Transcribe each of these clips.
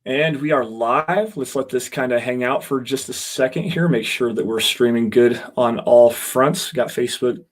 And we are live. Let's let this kind of hang out for just a second here. Make sure that we're streaming good on all fronts. We got Facebook,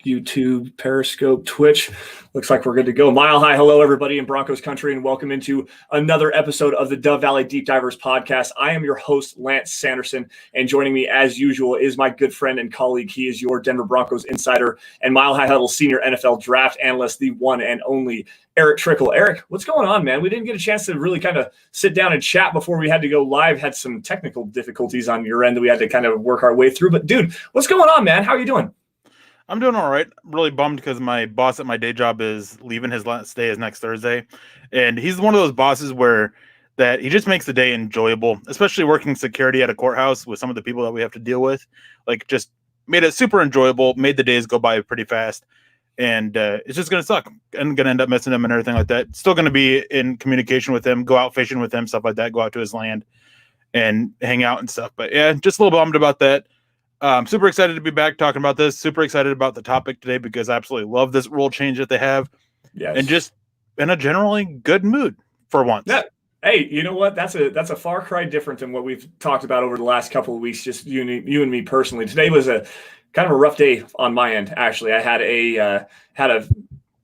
YouTube, Periscope, Twitch. Looks like we're good to go. Mile high hello, everybody in Broncos country, and welcome into another episode of the Dove Valley Deep Divers podcast. I am your host, Lance Sanderson, and joining me as usual is my good friend and colleague. He is your Denver Broncos insider and Mile High Huddle senior NFL draft analyst, the one and only Erick Trickel. Erick, what's going on, man? We didn't get a chance to really kind of sit down and chat before we had to go live. Had some technical difficulties on your end that we had to kind of work our way through. But dude, what's going on, man? How are you doing? I'm doing all right. I'm really bummed because my boss at my day job is leaving. His last day is next Thursday. And he's one of those bosses where that he just makes the day enjoyable, especially working security at a courthouse with some of the people that we have to deal with. Like, just made it super enjoyable, made the days go by pretty fast. And it's just going to suck. I'm going to end up missing him and everything like that. Still going to be in communication with him, go out fishing with him, stuff like that, go out to his land and hang out and stuff. But yeah, just a little bummed about that. Super excited to be back talking about this. Super excited about the topic today because I absolutely love this rule change that they have. Yes. And just in a generally good mood for once. Yeah. Hey, you know what? That's a far cry different than what we've talked about over the last couple of weeks, just you and me personally. Today was a kind of a rough day on my end, actually. I had a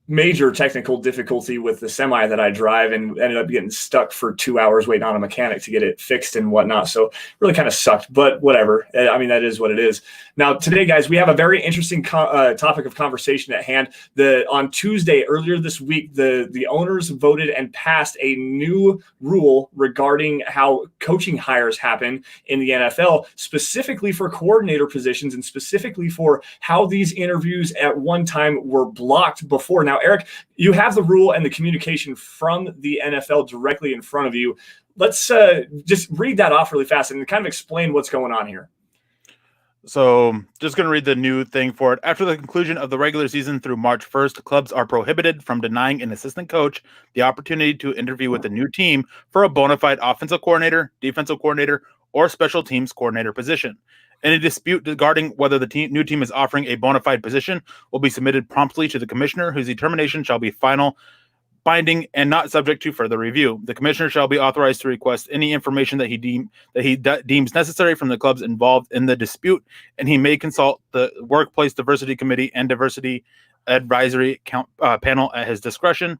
major technical difficulty with the semi that I drive and ended up getting stuck for 2 hours waiting on a mechanic to get it fixed and whatnot. So really kind of sucked, but whatever. I mean, that is what it is. Now, today, guys, we have a very interesting topic of conversation at hand. On Tuesday, earlier this week, the owners voted and passed a new rule regarding how coaching hires happen in the NFL, specifically for coordinator positions and specifically for how these interviews at one time were blocked before. Now, Erick, you have the rule and the communication from the NFL directly in front of you. Let's just read that off really fast and kind of explain what's going on here. So just going to read the new thing for it. After the conclusion of the regular season through March 1st, clubs are prohibited from denying an assistant coach the opportunity to interview with a new team for a bona fide offensive coordinator, defensive coordinator, or special teams coordinator position. Any dispute regarding whether the new team is offering a bona fide position will be submitted promptly to the commissioner, whose determination shall be final, binding, and not subject to further review. The commissioner shall be authorized to request any information that he deems necessary from the clubs involved in the dispute, and he may consult the Workplace Diversity Committee and Diversity Advisory Panel at his discretion.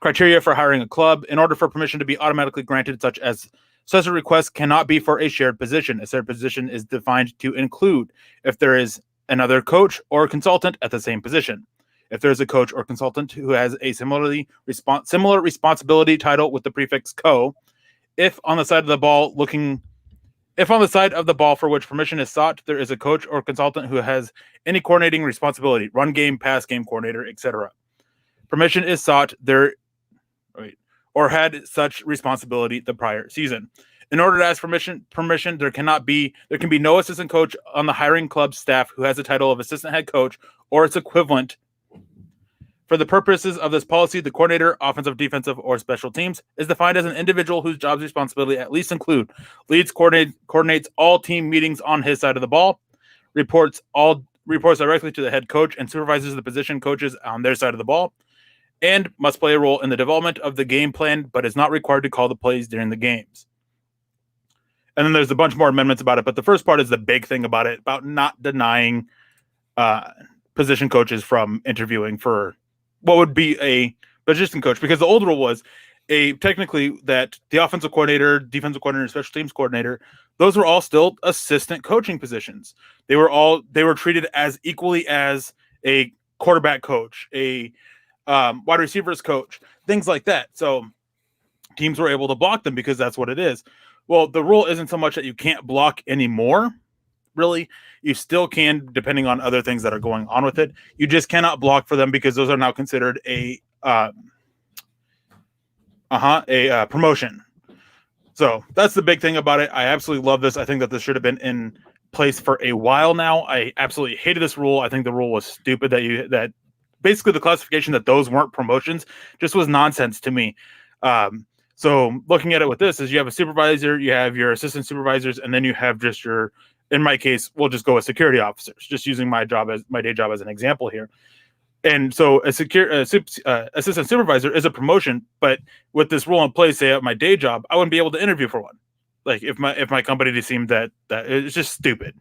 Criteria for hiring a club: in order for permission to be automatically granted, such a request cannot be for a shared position. A shared position is defined to include if there is another coach or consultant at the same position. If there is a coach or consultant who has a similar responsibility title with the prefix co, if on the side of the ball for which permission is sought, there is a coach or consultant who has any coordinating responsibility, run game, pass game coordinator, etc. Permission is sought or had such responsibility the prior season. In order to ask permission, there can be no assistant coach on the hiring club staff who has the title of assistant head coach or its equivalent. For the purposes of this policy, the coordinator, offensive, defensive, or special teams, is defined as an individual whose job's responsibility at least leads, coordinates all team meetings on his side of the ball, reports directly to the head coach, and supervises the position coaches on their side of the ball, and must play a role in the development of the game plan, but is not required to call the plays during the games. And then there's a bunch more amendments about it, but the first part is the big thing about it, about not denying position coaches from interviewing for what would be a position coach, because the old rule was technically that the offensive coordinator, defensive coordinator, special teams coordinator, those were all still assistant coaching positions. They were treated as equally as a quarterback coach, a wide receivers coach, things like that. So teams were able to block them because that's what it is. Well, the rule isn't so much that you can't block anymore. Really, you still can, depending on other things that are going on with it. You just cannot block for them because those are now considered a promotion. So that's the big thing about it. I absolutely love this. I think that this should have been in place for a while now. I absolutely hated this rule. I think the rule was stupid. That basically the classification that those weren't promotions just was nonsense to me. So looking at it with this is you have a supervisor, you have your assistant supervisors, and then you have just in my case, we'll just go with security officers, just using my day job as an example here. And so assistant supervisor is a promotion, but with this rule in place, say at my day job, I wouldn't be able to interview for one. Like if my company seemed that it's just stupid.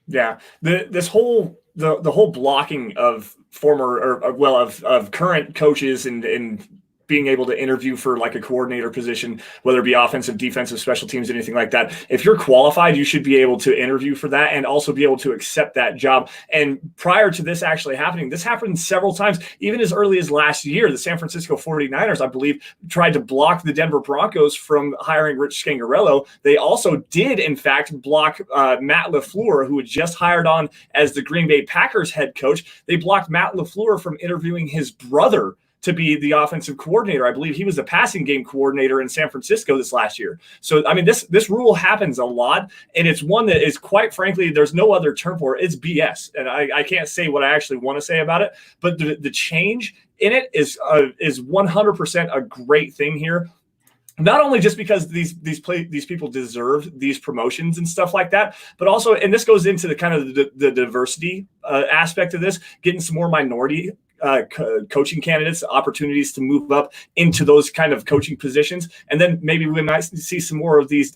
Yeah, the whole blocking of former of current coaches and being able to interview for like a coordinator position, whether it be offensive, defensive, special teams, anything like that. If you're qualified, you should be able to interview for that and also be able to accept that job. And prior to this actually happening, this happened several times, even as early as last year. The San Francisco 49ers, I believe, tried to block the Denver Broncos from hiring Rich Scangarello. They also did, in fact, block Matt LaFleur, who was just hired on as the Green Bay Packers head coach. They blocked Matt LaFleur from interviewing his brother to be the offensive coordinator. I believe he was the passing game coordinator in San Francisco this last year. So, I mean, this rule happens a lot, and it's one that is, quite frankly, there's no other term for it. It's BS, and I can't say what I actually want to say about it, but the change in it is 100% a great thing here. Not only just because these people deserve these promotions and stuff like that, but also, and this goes into the kind of the diversity aspect of this, getting some more minority coaching candidates, opportunities to move up into those kind of coaching positions. And then maybe we might see some more of these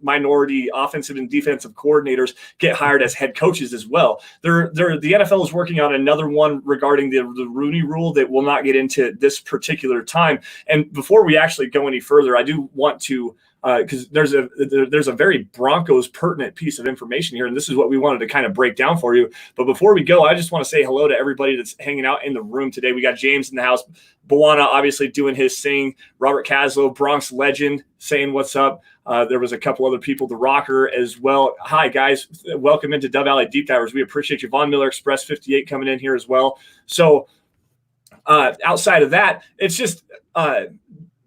minority offensive and defensive coordinators get hired as head coaches as well. The NFL is working on another one regarding the Rooney Rule that we'll not get into this particular time. And before we actually go any further, I do want to, because there's a very Broncos pertinent piece of information here, and this is what we wanted to kind of break down for you. But before we go, I just want to say hello to everybody that's hanging out in the room today. We got James in the house, Bawana obviously doing his thing, Robert Caslow, Bronx legend, saying what's up. There was a couple other people, the Rocker as well. Hi guys, welcome into Dove Valley Deep Divers. We appreciate you. Von Miller Express 58 coming in here as well. So outside of that, it's just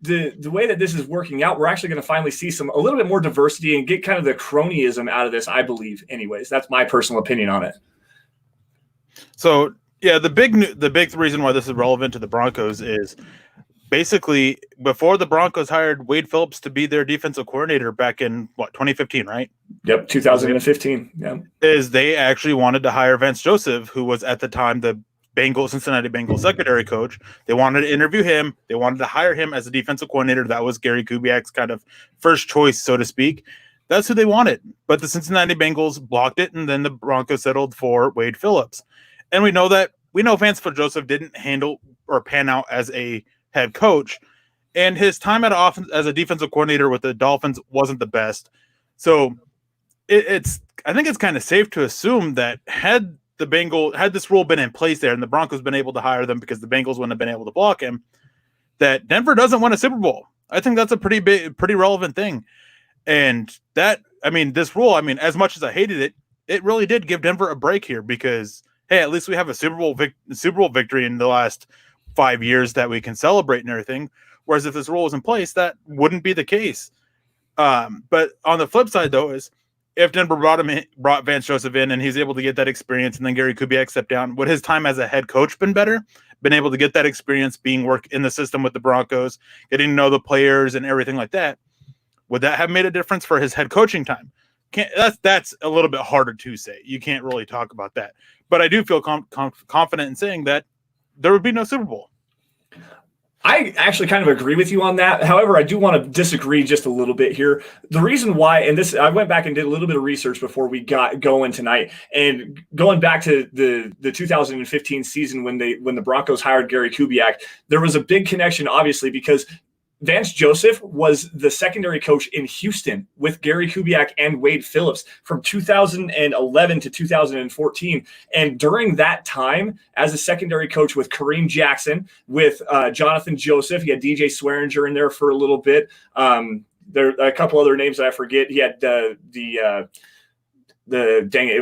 the way that this is working out, we're actually going to finally see a little bit more diversity and get kind of the cronyism out of this, I believe. Anyways, that's my personal opinion on it. So yeah, the big reason why this is relevant to the Broncos is basically before the Broncos hired Wade Phillips to be their defensive coordinator back in 2015, right? Yep, 2015. Yeah, is they actually wanted to hire Vance Joseph, who was at the time the Cincinnati Bengals secondary coach. They wanted to interview him. They wanted to hire him as a defensive coordinator. That was Gary Kubiak's kind of first choice, so to speak. That's who they wanted. But the Cincinnati Bengals blocked it, and then the Broncos settled for Wade Phillips. And we know Vance Joseph didn't handle or pan out as a head coach, and his time at offense as a defensive coordinator with the Dolphins wasn't the best. So I think it's kind of safe to assume that had this rule been in place there and the Broncos been able to hire them because the Bengals wouldn't have been able to block him, that Denver doesn't win a Super Bowl. I think that's a pretty relevant thing. And this rule, as much as I hated it, it really did give Denver a break here because, hey, at least we have a Super Bowl victory in the last 5 years that we can celebrate and everything. Whereas if this rule was in place, that wouldn't be the case. But on the flip side, though, is if Denver brought Vance Joseph in and he's able to get that experience, and then Gary Kubiak stepped down, would his time as a head coach been better? Been able to get that experience, work in the system with the Broncos, getting to know the players and everything like that? Would that have made a difference for his head coaching time? That's a little bit harder to say. You can't really talk about that. But I do feel confident in saying that there would be no Super Bowl. I actually kind of agree with you on that. However, I do want to disagree just a little bit here. The reason why, and this, I went back and did a little bit of research before we got going tonight, and going back to the 2015 season when the Broncos hired Gary Kubiak, there was a big connection, obviously, because Vance Joseph was the secondary coach in Houston with Gary Kubiak and Wade Phillips from 2011 to 2014. And during that time, as a secondary coach with Kareem Jackson, with Jonathan Joseph, he had DJ Swearinger in there for a little bit. There are a couple other names that I forget. He had it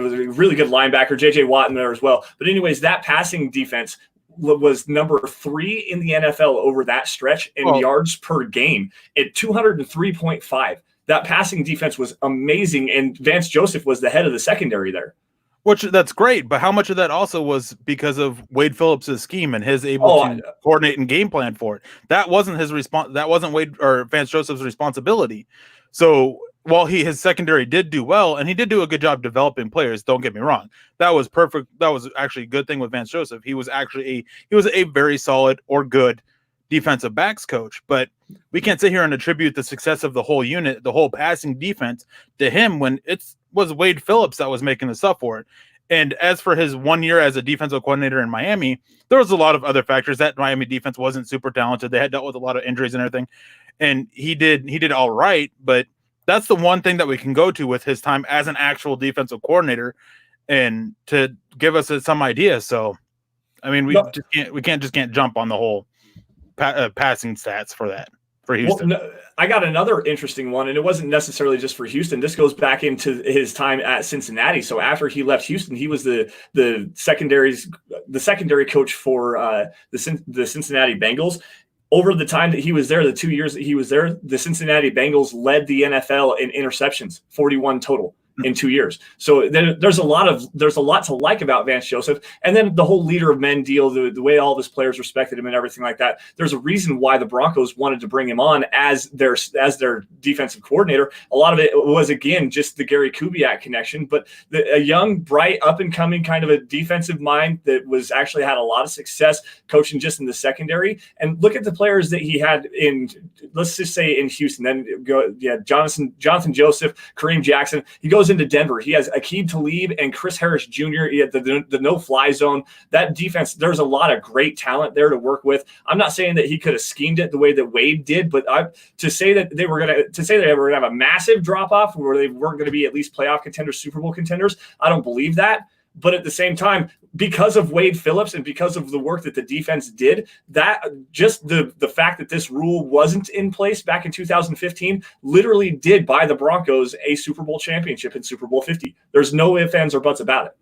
was a really good linebacker, JJ Watt in there as well. But anyways, that passing defense was number 3 in the NFL over that stretch in yards per game at 203.5. That passing defense was amazing, and Vance Joseph was the head of the secondary there. Which that's great, but how much of that also was because of Wade Phillips' scheme and his able to coordinate and game plan for it? That wasn't his response. That wasn't Wade or Vance Joseph's responsibility. So while his secondary did do well, and he did do a good job developing players, don't get me wrong. That was perfect. That was actually a good thing with Vance Joseph. He was a very solid or good defensive backs coach, but we can't sit here and attribute the success of the whole unit, the whole passing defense, to him when it was Wade Phillips that was making the stuff for it. And as for his 1 year as a defensive coordinator in Miami, there was a lot of other factors. That Miami defense wasn't super talented. They had dealt with a lot of injuries and everything. And he did all right, but that's the one thing that we can go to with his time as an actual defensive coordinator and to give us some idea. So, I mean, we can't jump on the whole passing stats for that. For Houston. Well, no, I got another interesting one, and it wasn't necessarily just for Houston. This goes back into his time at Cincinnati. So after he left Houston, he was the secondary coach for the Cincinnati Bengals. Over the time that he was there, the 2 years that he was there, the Cincinnati Bengals led the NFL in interceptions, 41 total in 2 years. So there's a lot to like about Vance Joseph. And then the whole leader of men deal, the way all of his players respected him and everything like that. There's a reason why the Broncos wanted to bring him on as their defensive coordinator. A lot of it was, again, just the Gary Kubiak connection, but a young, bright, up and coming kind of a defensive mind that was actually had a lot of success coaching just in the secondary. And look at the players that he had in, let's just say in Houston, then Jonathan Joseph, Kareem Jackson. He goes into Denver. He has Aqib Talib and Chris Harris Jr. He had the no-fly zone. That defense, there's a lot of great talent there to work with. I'm not saying that he could have schemed it the way that Wade did, but to say that they were going to have a massive drop-off where they weren't going to be at least playoff contenders, Super Bowl contenders, I don't believe that. But at the same time, because of Wade Phillips and because of the work that the defense did, that just the fact that this rule wasn't in place back in 2015 literally did buy the Broncos a Super Bowl championship in Super Bowl 50. There's no ifs, ands, or buts about it.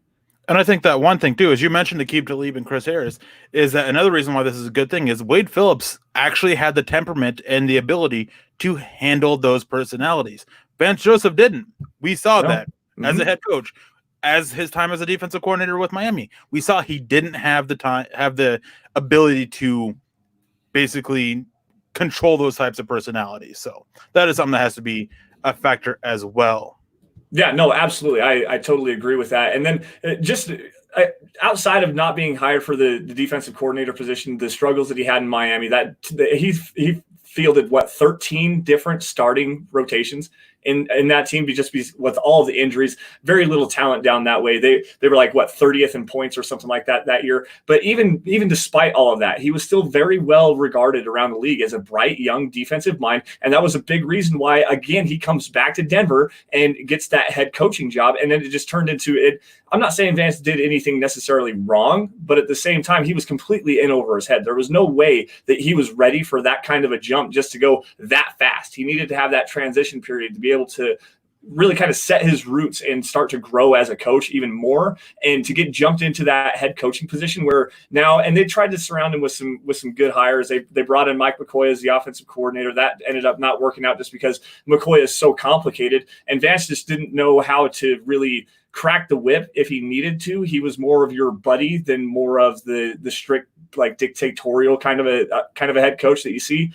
And I think that one thing, too, as you mentioned Aqib Talib and Chris Harris, is that another reason why this is a good thing is Wade Phillips actually had the temperament and the ability to handle those personalities. Vance Joseph didn't. We saw that as a head coach. As his time as a defensive coordinator with Miami, we saw he didn't have the ability to basically control those types of personalities. So that is something that has to be a factor as well. Yeah, no, absolutely. I totally agree with that. And then just outside of not being hired for the defensive coordinator position, the struggles that he had in Miami, that he fielded 13 different starting rotations in that team, with all the injuries, very little talent down that way. They were 30th in points or something like that year. But even despite all of that, he was still very well regarded around the league as a bright young defensive mind, and that was a big reason why, again, he comes back to Denver and gets that head coaching job. And then it just turned into it. I'm not saying Vance did anything necessarily wrong, but at the same time, he was completely in over his head. There was no way that he was ready for that kind of a jump just to go that fast. He needed to have that transition period to be able to really kind of set his roots and start to grow as a coach even more, and to get jumped into that head coaching position where now, and they tried to surround him with some good hires. They brought in Mike McCoy as the offensive coordinator. That ended up not working out just because McCoy is so complicated, and Vance just didn't know how to really crack the whip if he needed to. He was more of your buddy than more of the strict, dictatorial kind of a head coach that you see.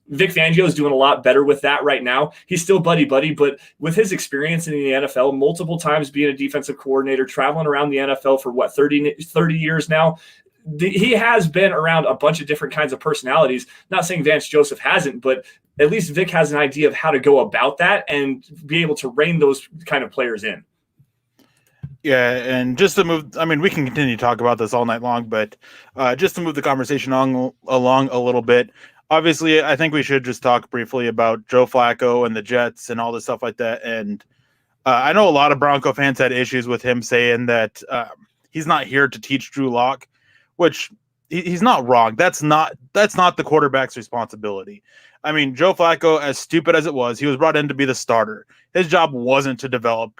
Vic Fangio is doing a lot better with that right now. He's still buddy, but with his experience in the NFL, multiple times being a defensive coordinator, traveling around the NFL for 30 years now, he has been around a bunch of different kinds of personalities. Not saying Vance Joseph hasn't, but at least Vic has an idea of how to go about that and be able to rein those kind of players in. Yeah, and just to move, I mean, we can continue to talk about this all night long, but just to move the conversation along a little bit, obviously, I think we should just talk briefly about Joe Flacco and the Jets and all this stuff like that. And I know a lot of Bronco fans had issues with him saying that he's not here to teach Drew Lock, which he's not wrong. That's not the quarterback's responsibility. I mean, Joe Flacco, as stupid as it was, he was brought in to be the starter. His job wasn't to develop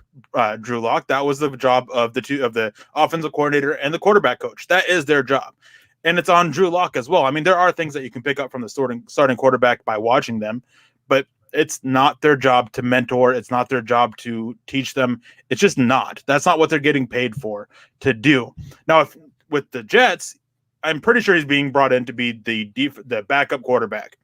Drew Lock. That was the job of the offensive coordinator and the quarterback coach. That is their job. And it's on Drew Lock as well. I mean, there are things that you can pick up from the starting quarterback by watching them, but it's not their job to mentor. It's not their job to teach them. It's just not. That's not what they're getting paid for to do. Now, with the Jets, I'm pretty sure he's being brought in to be the backup quarterback.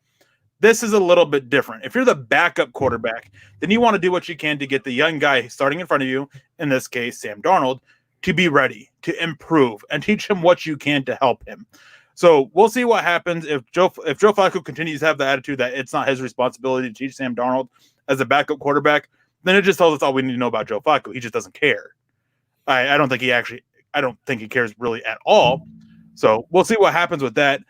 This is a little bit different. If you're the backup quarterback, then you want to do what you can to get the young guy starting in front of you, in this case, Sam Darnold, to be ready, to improve, and teach him what you can to help him. So we'll see what happens if Joe Flacco continues to have the attitude that it's not his responsibility to teach Sam Darnold as a backup quarterback. Then it just tells us all we need to know about Joe Flacco. He just doesn't care. I don't think he cares really at all. So we'll see what happens with that.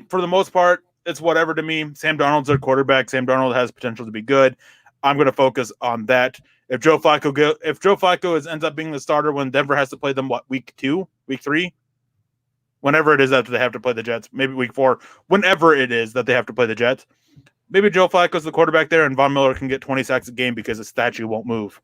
For the most part, it's whatever to me. Sam Darnold's their quarterback. Sam Darnold has potential to be good. I'm going to focus on that. If Joe Flacco ends up being the starter when Denver has to play them, week 2, week 3, whenever it is after they have to play the Jets, maybe week 4, whenever it is that they have to play the Jets, maybe Joe Flacco's the quarterback there, and Von Miller can get 20 sacks a game because the statue won't move.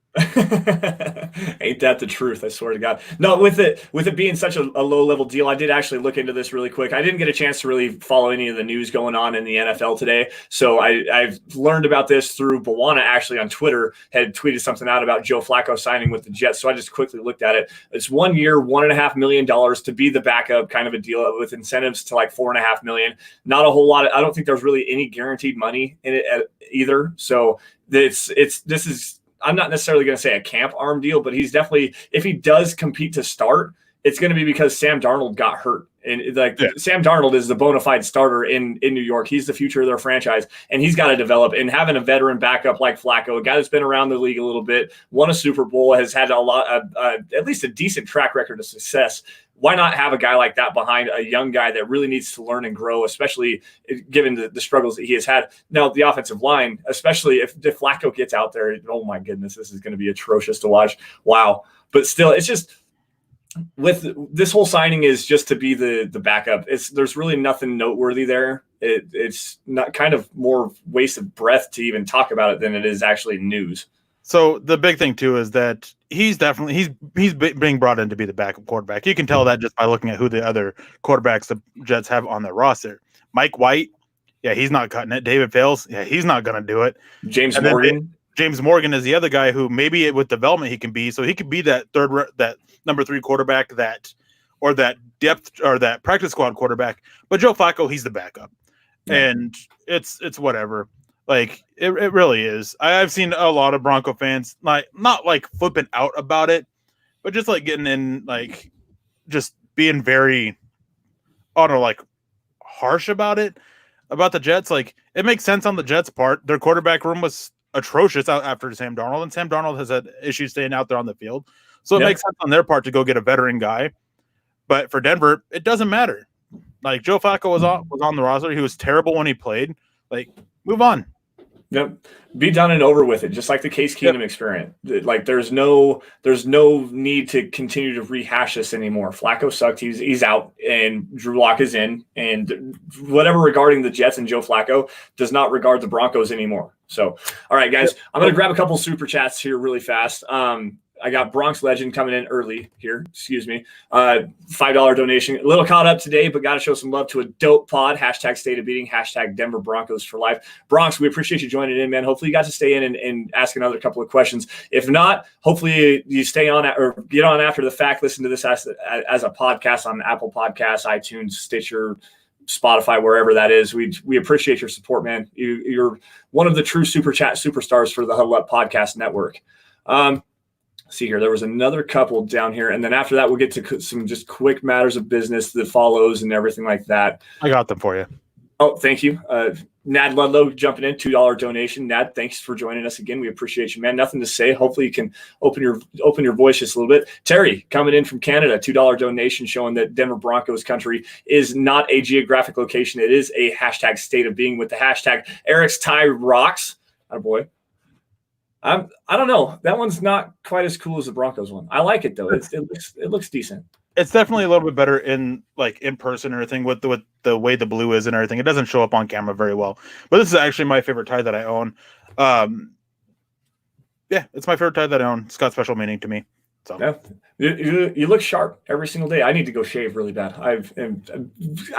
Ain't that the truth? I swear to God. No, with it being such a low level deal, I did actually look into this really quick. I didn't get a chance to really follow any of the news going on in the NFL today, so I've learned about this through Bawana actually on Twitter. Had tweeted something out about Joe Flacco signing with the Jets, so I just quickly looked at it. It's 1 year, $1.5 million to be the backup, kind of a deal with incentives to like $4.5 million. Not a whole lot. I don't think there's really any guaranteed money in it either. So this is. I'm not necessarily going to say a camp arm deal, but he's definitely, if he does compete to start, it's going to be because Sam Darnold got hurt. And Sam Darnold is the bona fide starter in New York. He's the future of their franchise, and he's got to develop. And having a veteran backup like Flacco, a guy that's been around the league a little bit, won a Super Bowl, has had at least a decent track record of success. Why not have a guy like that behind a young guy that really needs to learn and grow, especially given the struggles that he has had? Now, the offensive line, especially if Flacco gets out there, oh my goodness, this is going to be atrocious to watch. Wow. But still, it's just with this whole signing is just to be the backup. There's really nothing noteworthy there. It's not kind of more waste of breath to even talk about it than it is actually news. So the big thing too is that he's being brought in to be the backup quarterback. You can tell that just by looking at who the other quarterbacks the Jets have on their roster. Mike White, yeah, he's not cutting it. David Fales, yeah, he's not going to do it. James Morgan is the other guy who maybe with development he can be. So he could be that number 3 quarterback that depth or that practice squad quarterback. But Joe Flacco, he's the backup, and it's whatever. Like it really is. I've seen a lot of Bronco fans not like flipping out about it, but just like getting in, like just being very, I don't know, like harsh about it, about the Jets. Like it makes sense on the Jets' part. Their quarterback room was atrocious out after Sam Darnold, and Sam Darnold has had issues staying out there on the field. So it makes sense on their part to go get a veteran guy. But for Denver, it doesn't matter. Like Joe Flacco was on the roster. He was terrible when he played. Like move on. Yep. Be done and over with it, just like the Case Keenum experience. Like there's no need to continue to rehash this anymore. Flacco sucked. He's out, and Drew Lock is in. And whatever regarding the Jets and Joe Flacco does not regard the Broncos anymore. So, all right, guys, I'm going to grab a couple super chats here really fast. I got Bronx Legend coming in early here. Excuse me. $5 donation. A little caught up today, but got to show some love to a dope pod. # State of Beating. # Denver Broncos for life. Bronx, we appreciate you joining in, man. Hopefully you got to stay in and ask another couple of questions. If not, hopefully you stay on or get on after the fact. Listen to this as a podcast on Apple Podcasts, iTunes, Stitcher, Spotify, wherever that is. We appreciate your support, man. You're one of the true super chat superstars for the Huddle Up Podcast Network. See here, there was another couple down here, and then after that, we'll get to some just quick matters of business, the follows and everything like that. I got them for you. Oh, thank you. Nad Ludlow jumping in, $2 donation. Nad, thanks for joining us again. We appreciate you, man. Nothing to say. Hopefully you can open your voice just a little bit. Terry coming in from Canada, $2 donation showing that Denver Broncos country is not a geographic location. It is a # state of being with the # Erick's Tie Rocks. Attaboy. I don't know. That one's not quite as cool as the Broncos one. I like it though. It looks decent. It's definitely a little bit better in person or everything with the way the blue is and everything. It doesn't show up on camera very well. But this is actually my favorite tie that I own. Yeah, it's my favorite tie that I own. It's got special meaning to me. So yeah, you look sharp every single day. I need to go shave really bad. I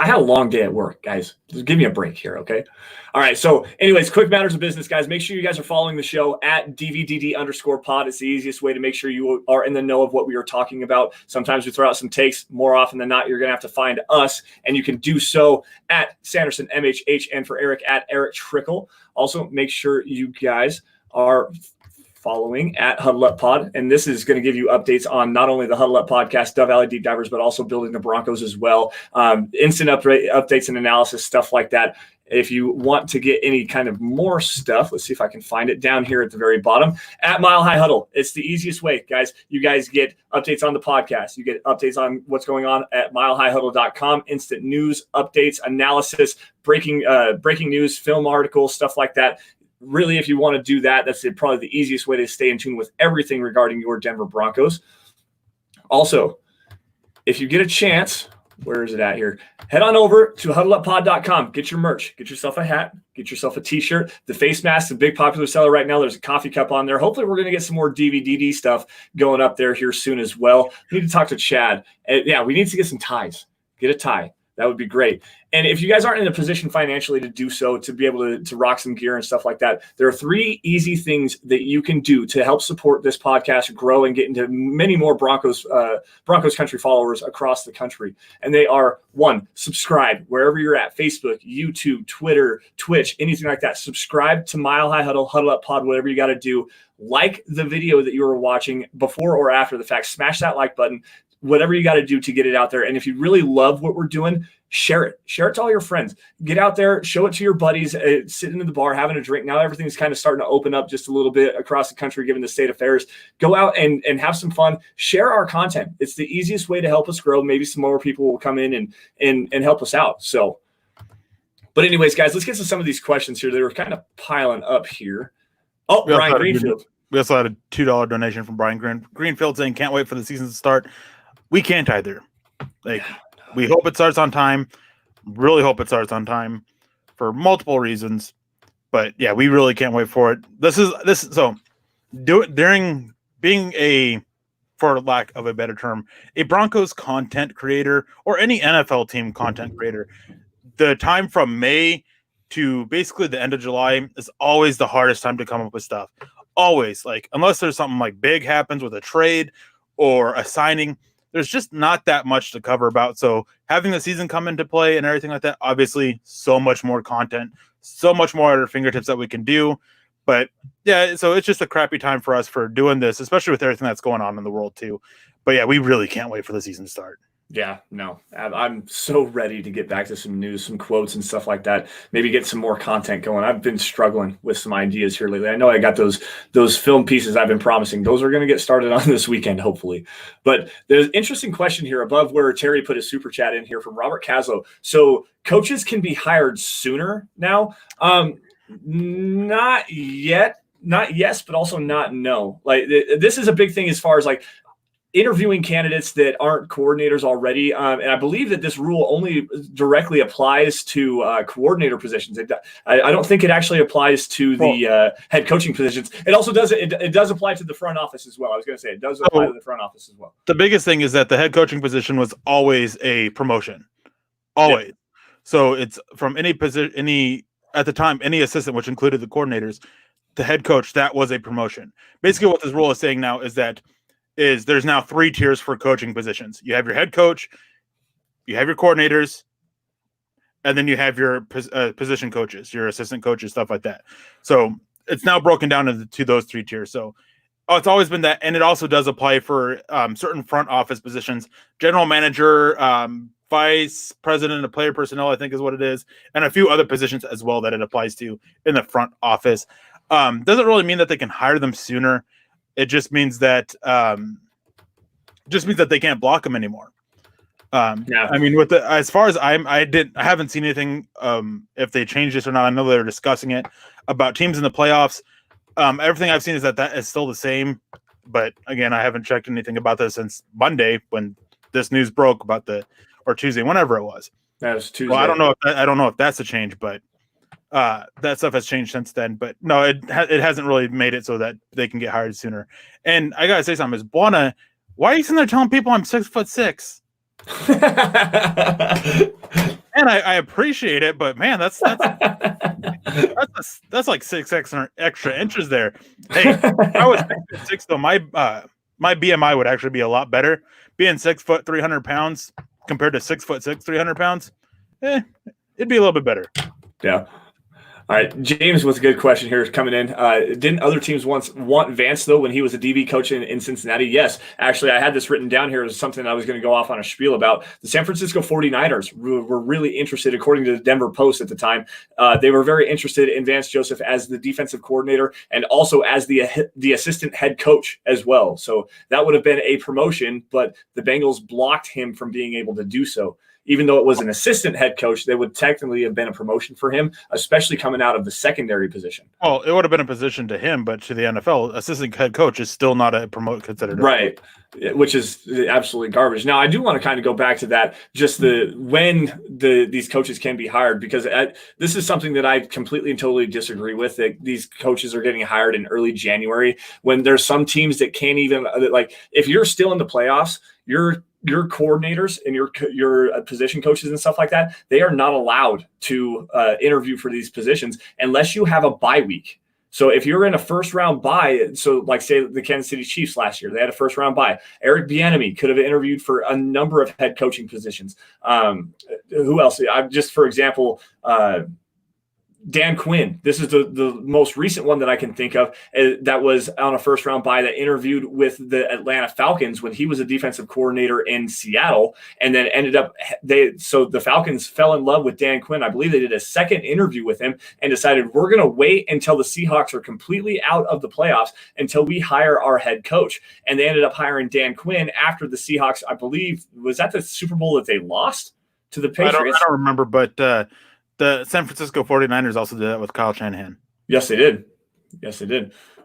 had a long day at work, guys. Just give me a break here, okay? All right. So, anyways, quick matters of business, guys. Make sure you guys are following the show at DVDD_pod. It's the easiest way to make sure you are in the know of what we are talking about. Sometimes we throw out some takes. More often than not, you're going to have to find us, and you can do so at Sanderson MHH and for Erick at Erick Trickel. Also, make sure you guys are following at Huddle Up Pod. And this is going to give you updates on not only the Huddle Up podcast, Dove Valley Deep Divers, but also building the Broncos as well. Instant updates and analysis, stuff like that. If you want to get any kind of more stuff, let's see if I can find it down here at the very bottom at Mile High Huddle. It's the easiest way, guys. You guys get updates on the podcast. You get updates on what's going on at milehighhuddle.com, instant news, updates, analysis, breaking news, film articles, stuff like that. Really, if you want to do that, that's probably the easiest way to stay in tune with everything regarding your Denver Broncos. Also, if you get a chance, where is it at here? Head on over to huddleuppod.com. Get your merch. Get yourself a hat. Get yourself a T-shirt. The face mask, the big popular seller right now. There's a coffee cup on there. Hopefully, we're going to get some more DVD stuff going up there here soon as well. We need to talk to Chad. Yeah, we need to get some ties. Get a tie. That would be great. And if you guys aren't in a position financially to do so, to be able to rock some gear and stuff like that, there are 3 easy things that you can do to help support this podcast grow and get into many more Broncos country followers across the country. And they are, 1, subscribe wherever you're at, Facebook, YouTube, Twitter, Twitch, anything like that. Subscribe to Mile High Huddle, Huddle Up Pod, whatever you got to do. Like the video that you were watching before or after the fact. Smash that like button. Whatever you got to do to get it out there. And if you really love what we're doing, share it. Share it to all your friends. Get out there, show it to your buddies, sitting in the bar, having a drink. Now everything's kind of starting to open up just a little bit across the country, given the state of affairs. Go out and have some fun. Share our content. It's the easiest way to help us grow. Maybe some more people will come in and help us out. So, but anyways, guys, let's get to some of these questions here. They were kind of piling up here. Oh, Brian Greenfield. We also had a $2 donation from Brian Greenfield saying, can't wait for the season to start. We can't either. We hope it starts on time. Really hope it starts on time for multiple reasons. But yeah, we really can't wait for it. During being for lack of a better term, a Broncos content creator or any NFL team content creator, the time from May to basically the end of July is always the hardest time to come up with stuff. Always, unless there's something big happens with a trade or a signing, there's just not that much to cover about. So having the season come into play and everything like that, obviously so much more content, so much more at our fingertips that we can do. But yeah, so it's just a crappy time for us for doing this, especially with everything that's going on in the world too. But yeah, we really can't wait for the season to start. Yeah, no, I'm so ready to get back to some news, some quotes and stuff like that. Maybe get some more content going. I've been struggling with some ideas here lately. I know I got those film pieces I've been promising. Those are going to get started on this weekend, hopefully. But there's an interesting question here above where Terry put his super chat in here from Robert Caslow. So coaches can be hired sooner now. Not yet. Not yes, but also not no. This is a big thing as far as interviewing candidates that aren't coordinators already. And I believe that this rule only directly applies to coordinator positions. I don't think it actually applies to the head coaching positions. It also does. It does apply to the front office as well. I was going to say it does apply to the front office as well. The biggest thing is that the head coaching position was always a promotion. Always. Yeah. So it's from any position, at the time, any assistant, which included the coordinators, the head coach, that was a promotion. Basically what this rule is saying now is there's now 3 tiers for coaching positions. You have your head coach, you have your coordinators, and then you have your position coaches, your assistant coaches, stuff like that. So it's now broken down into those 3 tiers. So it's always been that, and it also does apply for certain front office positions, general manager, vice president of player personnel, I think is what it is, and a few other positions as well that it applies to in the front office. Doesn't really mean that they can hire them sooner. It just means that they can't block them anymore. Yeah. I mean, as far as I haven't seen anything if they changed this or not. I know they're discussing it about teams in the playoffs. Everything I've seen is that is still the same. But again, I haven't checked anything about this since Monday when this news broke or Tuesday, whenever it was. That was Tuesday. Well, I don't know if that's a change, but that stuff has changed since then. But no, it hasn't really made it so that they can get hired sooner. And I gotta say something is Buona Why are you sitting there telling people I'm 6'6"? Man, I appreciate it, but man, that's like 6 extra inches there. Hey, if I was 6'6" though, my BMI would actually be a lot better. Being 6 foot 300 pounds compared to 6'6", 300 pounds, it'd be a little bit better. Yeah. All right, James with a good question here coming in. Didn't other teams once want Vance, though, when he was a DB coach in Cincinnati? Yes. Actually, I had this written down here as something I was going to go off on a spiel about. The San Francisco 49ers were really interested, according to the Denver Post at the time. They were very interested in Vance Joseph as the defensive coordinator and also as the assistant head coach as well. So that would have been a promotion, but the Bengals blocked him from being able to do so. Even though it was an assistant head coach, they would technically have been a promotion for him, especially coming out of the secondary position. Well, it would have been a position to him, but to the NFL, assistant head coach is still not a promote considered. Right, which is absolutely garbage. Now, I do want to kind of go back to that, just when these coaches can be hired, because this is something that I completely and totally disagree with, that these coaches are getting hired in early January when there's some teams that can't even, like, if you're still in the playoffs, your coordinators and your position coaches and stuff like that, they are not allowed to interview for these positions unless you have a bye week. So if you're in a first round bye, so like say the Kansas City Chiefs last year, they had a first round bye. Erick Bieniemy could have interviewed for a number of head coaching positions. Who else? For example, Dan Quinn. This is the most recent one that I can think of that was on a first round bye that interviewed with the Atlanta Falcons when he was a defensive coordinator in Seattle, and then ended up so the Falcons fell in love with Dan Quinn. I believe they did a second interview with him and decided we're going to wait until the Seahawks are completely out of the playoffs until we hire our head coach. And they ended up hiring Dan Quinn after the Seahawks, I believe, was that the Super Bowl that they lost to the Patriots? I don't remember, but the San Francisco 49ers also did that with Kyle Shanahan. Yes, they did.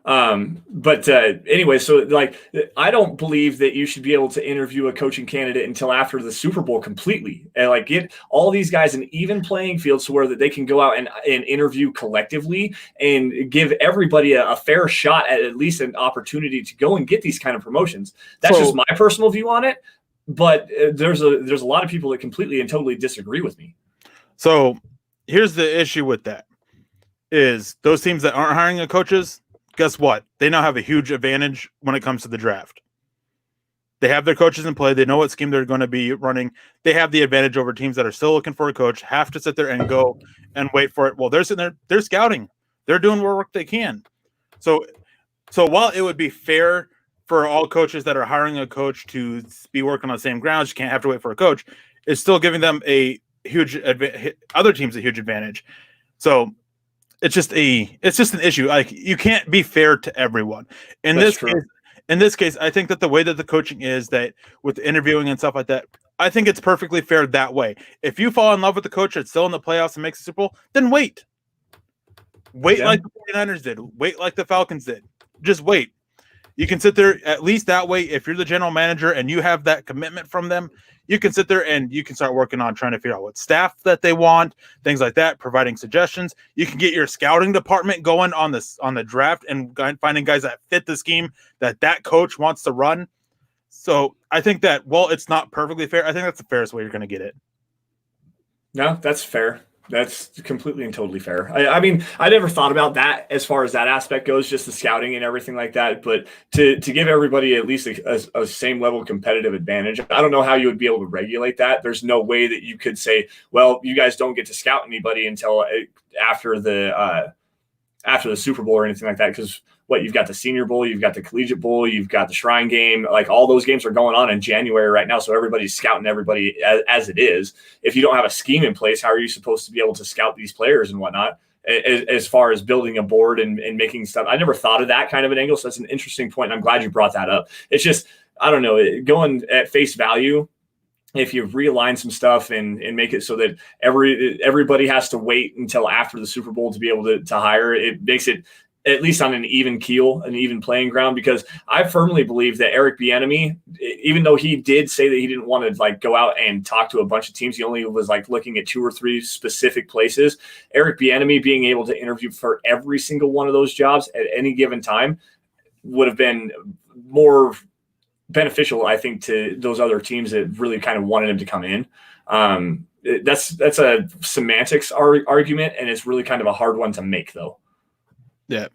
Anyway, so like, I don't believe that you should be able to interview a coaching candidate until after the Super Bowl completely, and like get all these guys an even playing field so where that they can go out and interview collectively and give everybody a fair shot at least an opportunity to go and get these kind of promotions. That's just my personal view on it. But there's a lot of people that completely and totally disagree with me. So here's the issue with that is those teams that aren't hiring the coaches, guess what? They now have a huge advantage when it comes to the draft. They have their coaches in play. They know what scheme they're going to be running. They have the advantage over teams that are still looking for a coach, have to sit there and go and wait for it. Well, they're sitting there, they're scouting. They're doing what work they can. So while it would be fair for all coaches that are hiring a coach to be working on the same grounds, you can't have to wait for a coach, it's still giving them other teams a huge advantage. So it's just an issue. Like, you can't be fair to everyone. In this case, I think that the way that the coaching is, that with interviewing and stuff like that, I think it's perfectly fair that way. If you fall in love with the coach that's still in the playoffs and makes the Super Bowl, then wait. Like the 49ers did. Wait like the Falcons did. Just wait. You can sit there, at least that way, if you're the general manager and you have that commitment from them, you can sit there and you can start working on trying to figure out what staff that they want, things like that, providing suggestions. You can get your scouting department going on the draft and finding guys that fit the scheme that coach wants to run. So I think that, while it's not perfectly fair, I think that's the fairest way you're going to get it. No, that's fair. That's completely and totally fair. I mean, I never thought about that as far as that aspect goes, just the scouting and everything like that. But to give everybody at least a same level competitive advantage, I don't know how you would be able to regulate that. There's no way that you could say, well, you guys don't get to scout anybody until after the Super Bowl or anything like that. Because you've got the Senior Bowl, you've got the Collegiate Bowl, you've got the Shrine Game, like all those games are going on in January right now. So everybody's scouting everybody as it is. If you don't have a scheme in place, how are you supposed to be able to scout these players and whatnot as far as building a board and making stuff? I never thought of that kind of an angle. So that's an interesting point. And I'm glad you brought that up. It's just, I don't know, going at face value, if you realign some stuff and make it so that everybody has to wait until after the Super Bowl to be able to hire, it makes it at least on an even keel, an even playing ground, because I firmly believe that Erick Bieniemy, even though he did say that he didn't want to like go out and talk to a bunch of teams, he only was like looking at 2 or 3 specific places. Erick Bieniemy being able to interview for every single one of those jobs at any given time would have been more beneficial, I think, to those other teams that really kind of wanted him to come in. That's a semantics argument, and it's really kind of a hard one to make, though. Yeah.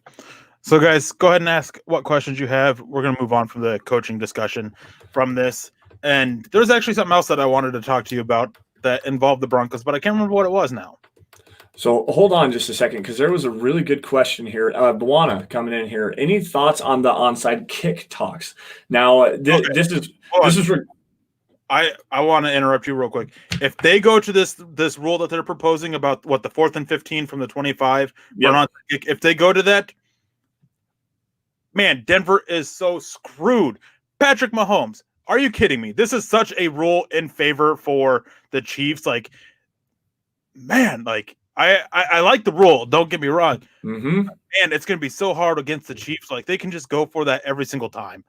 So, guys, go ahead and ask what questions you have. We're going to move on from the coaching discussion from this. And there's actually something else that I wanted to talk to you about that involved the Broncos, but I can't remember what it was now. So hold on just a second, because there was a really good question here. Buwana coming in here. Any thoughts on the onside kick talks? Now, this is I want to interrupt you real quick. If they go to this rule that they're proposing about what the 4th and 15 from the 25, yep. If they go to that, man, Denver is so screwed. Patrick Mahomes, are you kidding me? This is such a rule in favor for the Chiefs. Like, man, like I like the rule. Don't get me wrong. Mm-hmm. Man, it's going to be so hard against the Chiefs. Like, they can just go for that every single time.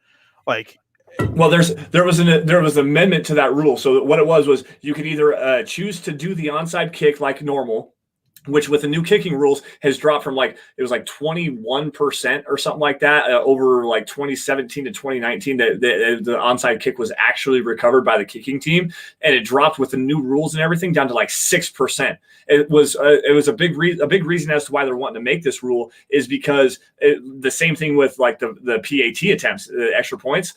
Like, well, there was an amendment to that rule. So what it was you could either choose to do the onside kick like normal, which with the new kicking rules has dropped from it was 21% or something like that over 2017 to 2019. The onside kick was actually recovered by the kicking team, and it dropped with the new rules and everything down to 6%. It was a big reason as to why they're wanting to make this rule is because the same thing with the PAT attempts, the extra points.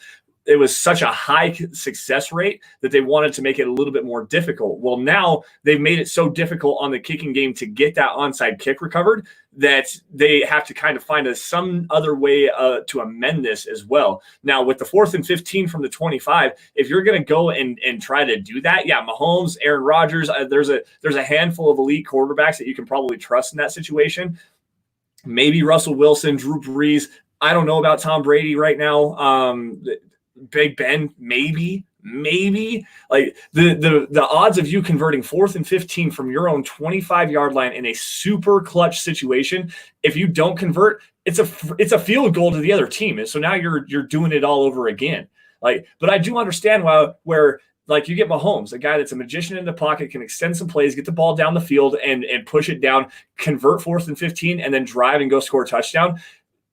It was such a high success rate that they wanted to make it a little bit more difficult. Well, now they've made it so difficult on the kicking game to get that onside kick recovered that they have to kind of find some other way to amend this as well. Now, with the 4th and 15 from the 25, if you're going to go and try to do that, yeah, Mahomes, Aaron Rodgers, there's a handful of elite quarterbacks that you can probably trust in that situation. Maybe Russell Wilson, Drew Brees. I don't know about Tom Brady right now. Big Ben, maybe like the odds of you converting 4th and 15 from your own 25-yard line in a super clutch situation, if you don't convert, it's a field goal to the other team, and so now you're doing it all over again. But I do understand where you get Mahomes, a guy that's a magician in the pocket, can extend some plays, get the ball down the field and push it down, convert 4th and 15, and then drive and go score a touchdown.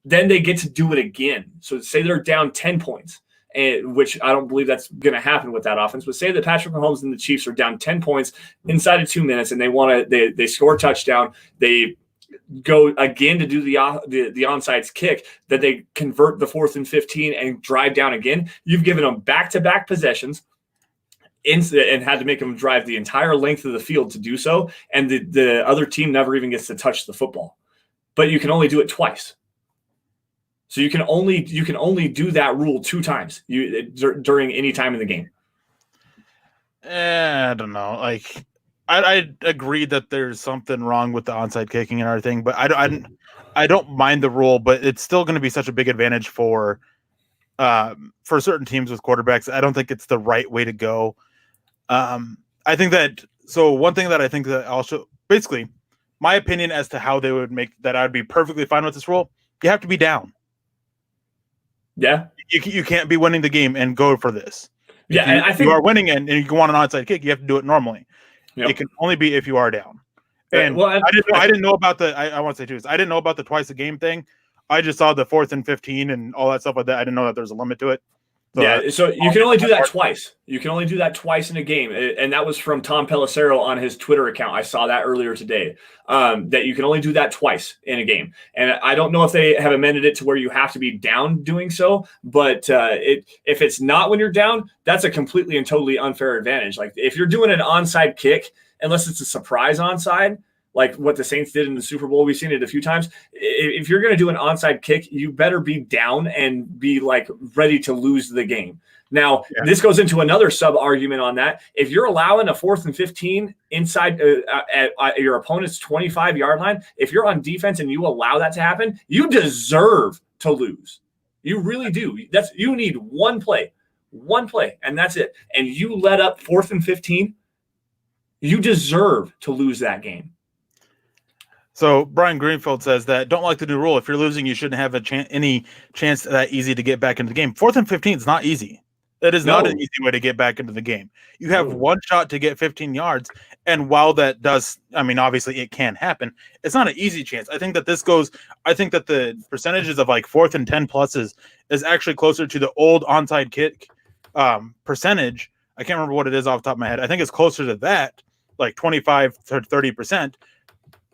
Then they get to do it again. So say they're down 10 points. Which I don't believe that's going to happen with that offense. But say that Patrick Mahomes and the Chiefs are down 10 points inside of 2 minutes, and they score a touchdown. They go again to do the onside kick. That they convert the 4th and 15 and drive down again. You've given them back-to-back possessions and had to make them drive the entire length of the field to do so, and the other team never even gets to touch the football. But you can only do it twice. So you can only do that rule 2 times during any time in the game. I don't know. I agree that there's something wrong with the onside kicking and everything, but I don't mind the rule. But it's still going to be such a big advantage for certain teams with quarterbacks. I don't think it's the right way to go. I think that. So one thing that I think that also basically my opinion as to how they would make that I'd be perfectly fine with this rule. You have to be down. Yeah, you can't be winning the game and go for this. Yeah, and I think you are winning and you want an onside kick, you have to do it normally. Yep. It can only be if you are down. And I didn't know about the. I want to say too is I didn't know about the twice a game thing. I just saw the 4th and 15 and all that stuff like that. I didn't know that there's a limit to it. So so you can only do that twice. You can only do that twice in a game, and that was from Tom Pelissero on his Twitter account. I saw that earlier today. That you can only do that twice in a game, and I don't know if they have amended it to where you have to be down doing so. But if it's not when you're down, that's a completely and totally unfair advantage. Like if you're doing an onside kick, unless it's a surprise onside, like what the Saints did in the Super Bowl. We've seen it a few times. If you're going to do an onside kick, you better be down and be ready to lose the game. Now, This goes into another sub-argument on that. If you're allowing a 4th and 15 inside at your opponent's 25-yard line, if you're on defense and you allow that to happen, you deserve to lose. You really do. You need one play, and that's it. And you let up 4th and 15, you deserve to lose that game. So Brian Greenfield says that don't like the new rule. If you're losing, you shouldn't have any chance that easy to get back into the game. 4th and 15 is not easy. It is not an easy way to get back into the game. You have one shot to get 15 yards. And while that does, I mean, obviously it can happen, it's not an easy chance. I think that the percentages of like 4th and 10 pluses is actually closer to the old onside kick percentage. I can't remember what it is off the top of my head. I think it's closer to that, like 25 to 30%.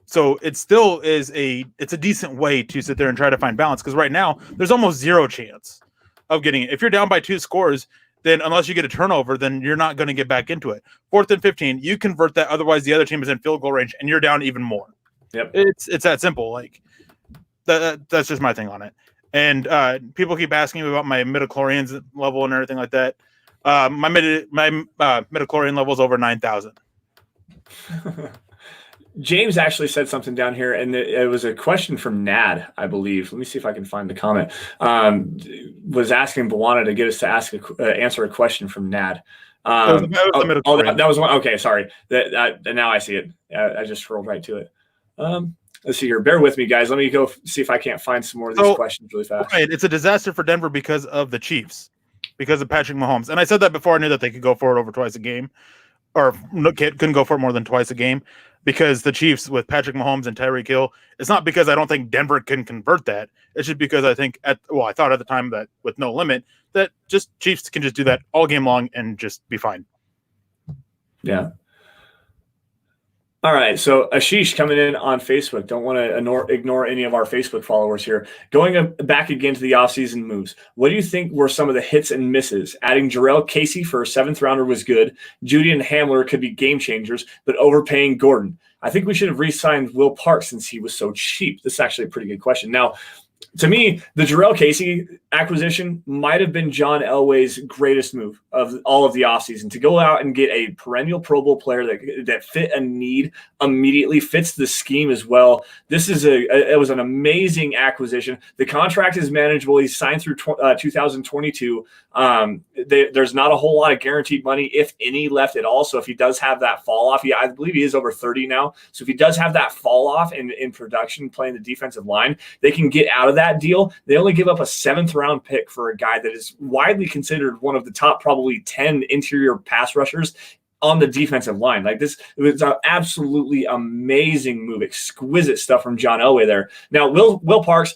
So it still is it's a decent way to sit there and try to find balance. Because right now there's almost zero chance of getting it. If you're down by 2 scores, then unless you get a turnover, then you're not going to get back into it. 4th and 15, you convert that. Otherwise, the other team is in field goal range, and you're down even more. Yep, it's that simple. Like that's just my thing on it. And people keep asking me about my midichlorians level and everything like that. My midichlorian level is over 9,000. James actually said something down here, and it was a question from Nad, I believe. Let me see if I can find the comment. Was asking Bawana to get us to answer a question from Nad. That was one. Okay, sorry. Now I see it. I just scrolled right to it. Let's see here. Bear with me, guys. Let me go see if I can't find some more of these questions really fast. Right. It's a disaster for Denver because of the Chiefs, because of Patrick Mahomes. And I said that before I knew that they could go for it over twice a game, or couldn't go for it more than twice a game. Because the Chiefs with Patrick Mahomes and Tyreek Hill, it's not because I don't think Denver can convert that. It's just because I think I thought at the time that with no limit that just Chiefs can just do that all game long and just be fine. Yeah. All right. So Ashish coming in on Facebook. Don't want to ignore any of our Facebook followers here. Going back again to the offseason moves. What do you think were some of the hits and misses? Adding Jarrell Casey for a 7th rounder was good. Judy and Hamler could be game changers, but overpaying Gordon. I think we should have re-signed Will Parks since he was so cheap. This is actually a pretty good question. Now, to me, the Jarrell Casey acquisition might have been John Elway's greatest move of all of the offseason, to go out and get a perennial Pro Bowl player that fit a need immediately, fits the scheme as well. It was an amazing acquisition. The contract is manageable. He's signed through 2022. There's not a whole lot of guaranteed money, if any, left at all. So if he does have that fall off, I believe he is over 30 now. So if he does have that fall off in production playing the defensive line, they can get out of that deal. They only give up a 7th round pick for a guy that is widely considered one of the top probably 10 interior pass rushers on the defensive line. Like this, it was an absolutely amazing move. Exquisite stuff from John Elway there. Now, Will Parks,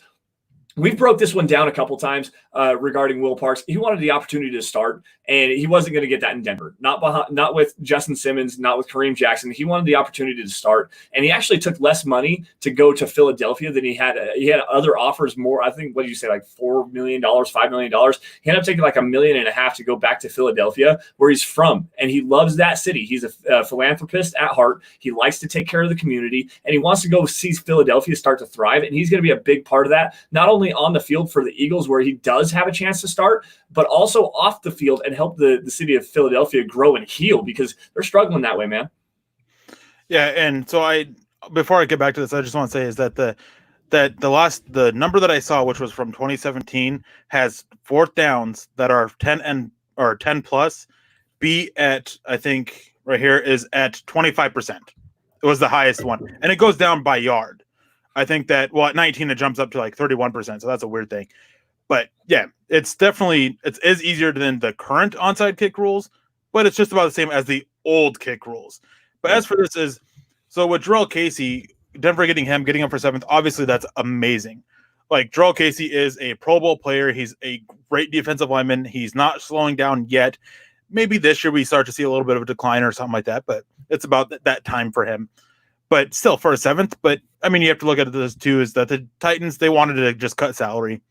we've broke this one down a couple times regarding Will Parks. He wanted the opportunity to start, and he wasn't going to get that in Denver. Not with Justin Simmons, not with Kareem Jackson. He wanted the opportunity to start, and he actually took less money to go to Philadelphia than he had. He had other offers more. I think, what did you say, like $4 million, $5 million? He ended up taking like $1.5 million to go back to Philadelphia, where he's from, and he loves that city. He's a philanthropist at heart. He likes to take care of the community, and he wants to go see Philadelphia start to thrive, and he's going to be a big part of that, not only on the field for the Eagles, where he does have a chance to start, but also off the field and help the city of Philadelphia grow and heal, because they're struggling that way, man. Yeah, and so before I get back to this, I just want to say is that the number that I saw, which was from 2017, has 4th downs that are 10 plus, be at, I think right here is at 25%. It was the highest one, and it goes down by yard. I think that, at 19, it jumps up to like 31%. So that's a weird thing. But yeah, it is easier than the current onside kick rules, but it's just about the same as the old kick rules. But as for this so with Jarrell Casey, Denver getting him for 7th, obviously that's amazing. Like, Jarrell Casey is a Pro Bowl player. He's a great defensive lineman. He's not slowing down yet. Maybe this year we start to see a little bit of a decline or something like that, but it's about that time for him. But still, for a 7th. But I mean, you have to look at this too, is that the Titans, they wanted to just cut salary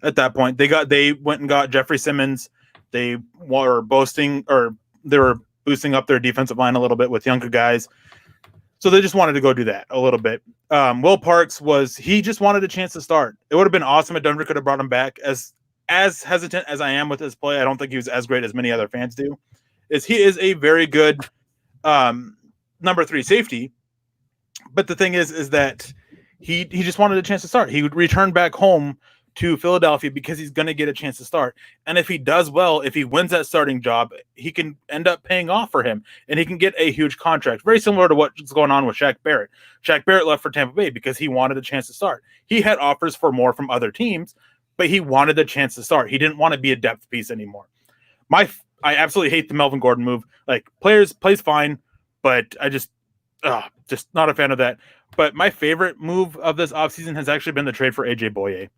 at that point. They went and got Jeffrey Simmons. They were boosting up their defensive line a little bit with younger guys. So they just wanted to go do that a little bit. Will Parks he just wanted a chance to start. It would have been awesome if Denver could have brought him back. As hesitant as I am with his play, I don't think he was as great as many other fans do. He is a very good number 3 safety. But the thing is that he just wanted a chance to start. He would return back home to Philadelphia because he's going to get a chance to start. And if he does well, if he wins that starting job, he can end up paying off for him, and he can get a huge contract. Very similar to what's going on with Shaq Barrett. Shaq Barrett left for Tampa Bay because he wanted a chance to start. He had offers for more from other teams, but he wanted a chance to start. He didn't want to be a depth piece anymore. I absolutely hate the Melvin Gordon move. Like plays fine, but I just not a fan of that. But my favorite move of this offseason has actually been the trade for AJ Boye.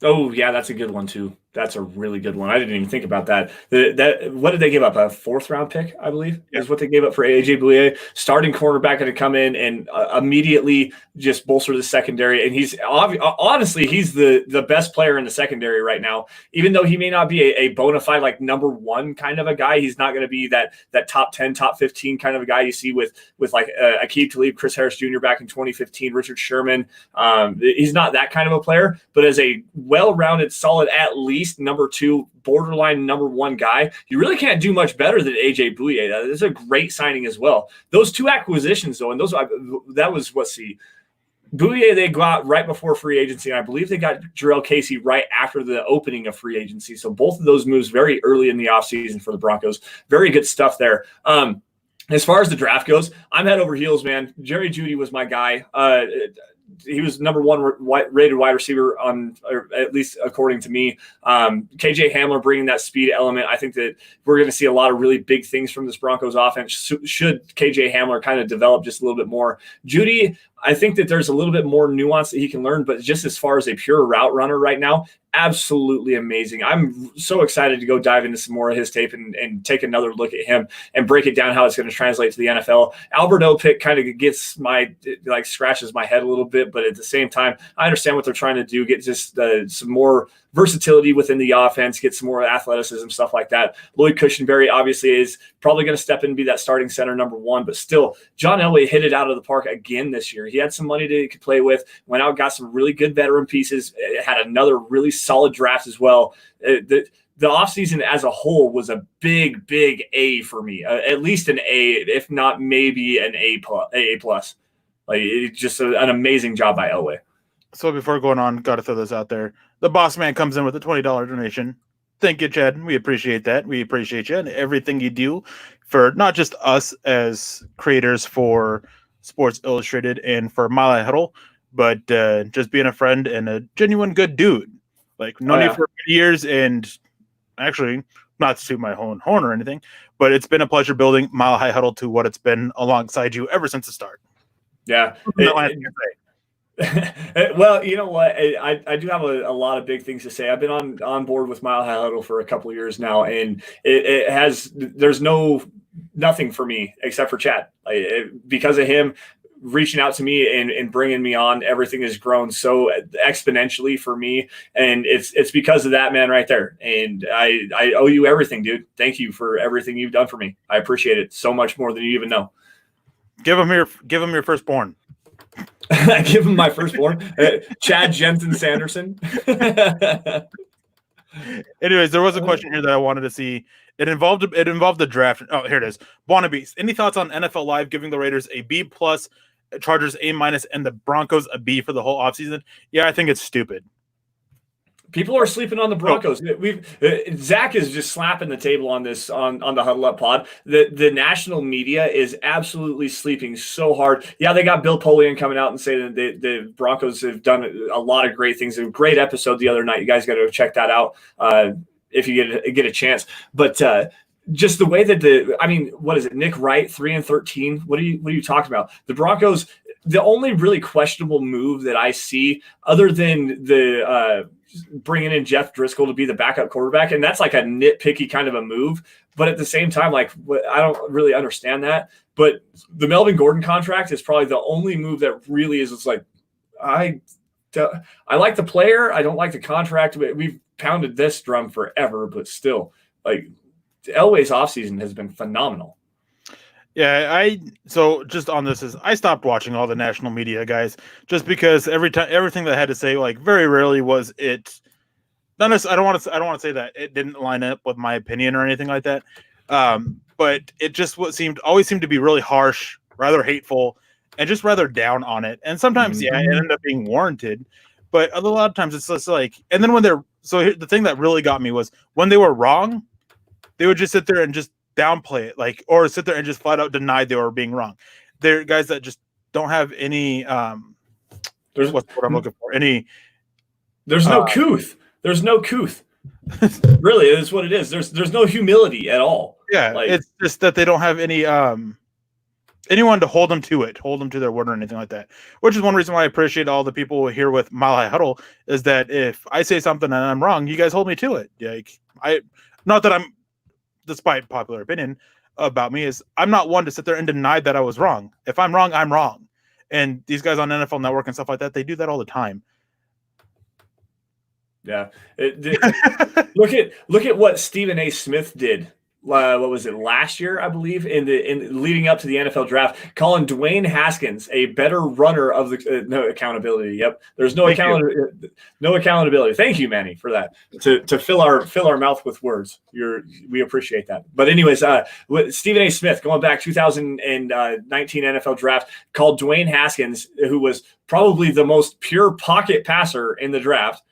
Oh yeah, that's a good one too. That's a really good one. I didn't even think about that. That what did they give up? A 4th-round pick, I believe, is what they gave up for AJ Bouye, starting cornerback, to come in and immediately just bolster the secondary. And he's honestly he's the best player in the secondary right now. Even though he may not be a bona fide like number 1 kind of a guy, he's not going to be that top 10, top 15 kind of a guy you see with like Aqib Talib, Chris Harris Jr. back in 2015, Richard Sherman. He's not that kind of a player, but as a well-rounded, solid, at least number 2, borderline number 1 guy, you really can't do much better than AJ Bouye. That is a great signing as well. Those 2 acquisitions, though, and that was Bouye they got right before free agency, and I believe they got Jarrell Casey right after the opening of free agency. So both of those moves very early in the offseason for the Broncos. Very good stuff there. As far as the draft goes, I'm head over heels, man. Jerry Jeudy was my guy. He was number 1 rated wide receiver or at least according to me. KJ Hamler bringing that speed element. I think that we're going to see a lot of really big things from this Broncos offense. Should KJ Hamler kind of develop just a little bit more. Jeudy, I think that there's a little bit more nuance that he can learn, but just as far as a pure route runner right now, absolutely amazing. I'm so excited to go dive into some more of his tape and take another look at him and break it down how it's going to translate to the NFL. Alberto pick kind of gets scratches my head a little bit, but at the same time, I understand what they're trying to do, get just some more versatility within the offense, get some more athleticism, stuff like that. Lloyd Cushenberry obviously is probably going to step in and be that starting center number 1, but still, John Elway hit it out of the park again this year. He had some money to play with, went out, got some really good veteran pieces, had another really solid draft as well. The offseason as a whole was a big A for me, at least an A, if not maybe an A plus. Like, it's just an amazing job by Elway. So before going on, got to throw this out there. The boss man comes in with a $20 donation. Thank you, Chad. We appreciate that. We appreciate you and everything you do for not just us as creators for Sports Illustrated and for Mile High Huddle, but just being a friend and a genuine good dude. Like, known you for many years, and actually, not to toot my own horn or anything, but it's been a pleasure building Mile High Huddle to what it's been alongside you ever since the start. Yeah. Well, you know what? I do have a lot of big things to say. I've been on board with Mile High Huddle for a couple of years now, and there's nothing for me except for Chad. Because of him reaching out to me and bringing me on, everything has grown so exponentially for me, and it's because of that man right there. And I owe you everything, dude. Thank you for everything you've done for me. I appreciate it so much more than you even know. Give him your firstborn. Give him my firstborn, Chad Jensen Sanderson. Anyways, there was a question here that I wanted to see. It involved the draft. Oh, here it is. Wannabes. Any thoughts on NFL Live giving the Raiders a B+, Chargers A-, and the Broncos a B for the whole offseason? Yeah, I think it's stupid. People are sleeping on the Broncos. Zach is just slapping the table on this on the Huddle Up pod. The national media is absolutely sleeping so hard. Yeah, they got Bill Polian coming out and saying that the Broncos have done a lot of great things. A great episode the other night. You guys got to check that out if you get a chance. But just the way that what is it? Nick Wright, 3-13. What are you talking about? The Broncos. The only really questionable move that I see, other than the bringing in Jeff Driscoll to be the backup quarterback, and that's like a nitpicky kind of a move, but at the same time, like, I don't really understand that. But the Melvin Gordon contract is probably the only move that really is. It's like, I like the player, I don't like the contract. We've pounded this drum forever, but still, like, Elway's offseason has been phenomenal. Yeah, so just on this is I stopped watching all the national media, guys, just because everything that I had to say, like, very rarely was it. I don't want to say that it didn't line up with my opinion or anything like that, but it just always seemed to be really harsh, rather hateful, and just rather down on it. And sometimes, it ended up being warranted, but a lot of times it's just like. And then the thing that really got me was when they were wrong, they would just sit there and just downplay it, like, or sit there and just flat out deny they were being wrong. They're guys that just don't have any what's what I'm looking for. There's no couth. There's no couth. Really, it's what it is. There's no humility at all. Yeah, Like, it's just that they don't have any anyone to hold them to their word or anything like that. Which is one reason why I appreciate all the people here with Mile High Huddle, is that if I say something and I'm wrong, you guys hold me to it. Like, not that I'm, despite popular opinion about me, is I'm not one to sit there and deny that I was wrong. If I'm wrong, I'm wrong. And these guys on NFL Network and stuff like that, they do that all the time. yeah. Look at what Stephen A. Smith did. What was it, last year, I believe, in leading up to the NFL draft, calling Dwayne Haskins a better runner of the no accountability. Yep, there's no accountability. Thank you, Manny, for that. To fill our mouth with words. We appreciate that. But anyways, Stephen A. Smith, going back 2019 NFL draft, called Dwayne Haskins, who was probably the most pure pocket passer in the draft,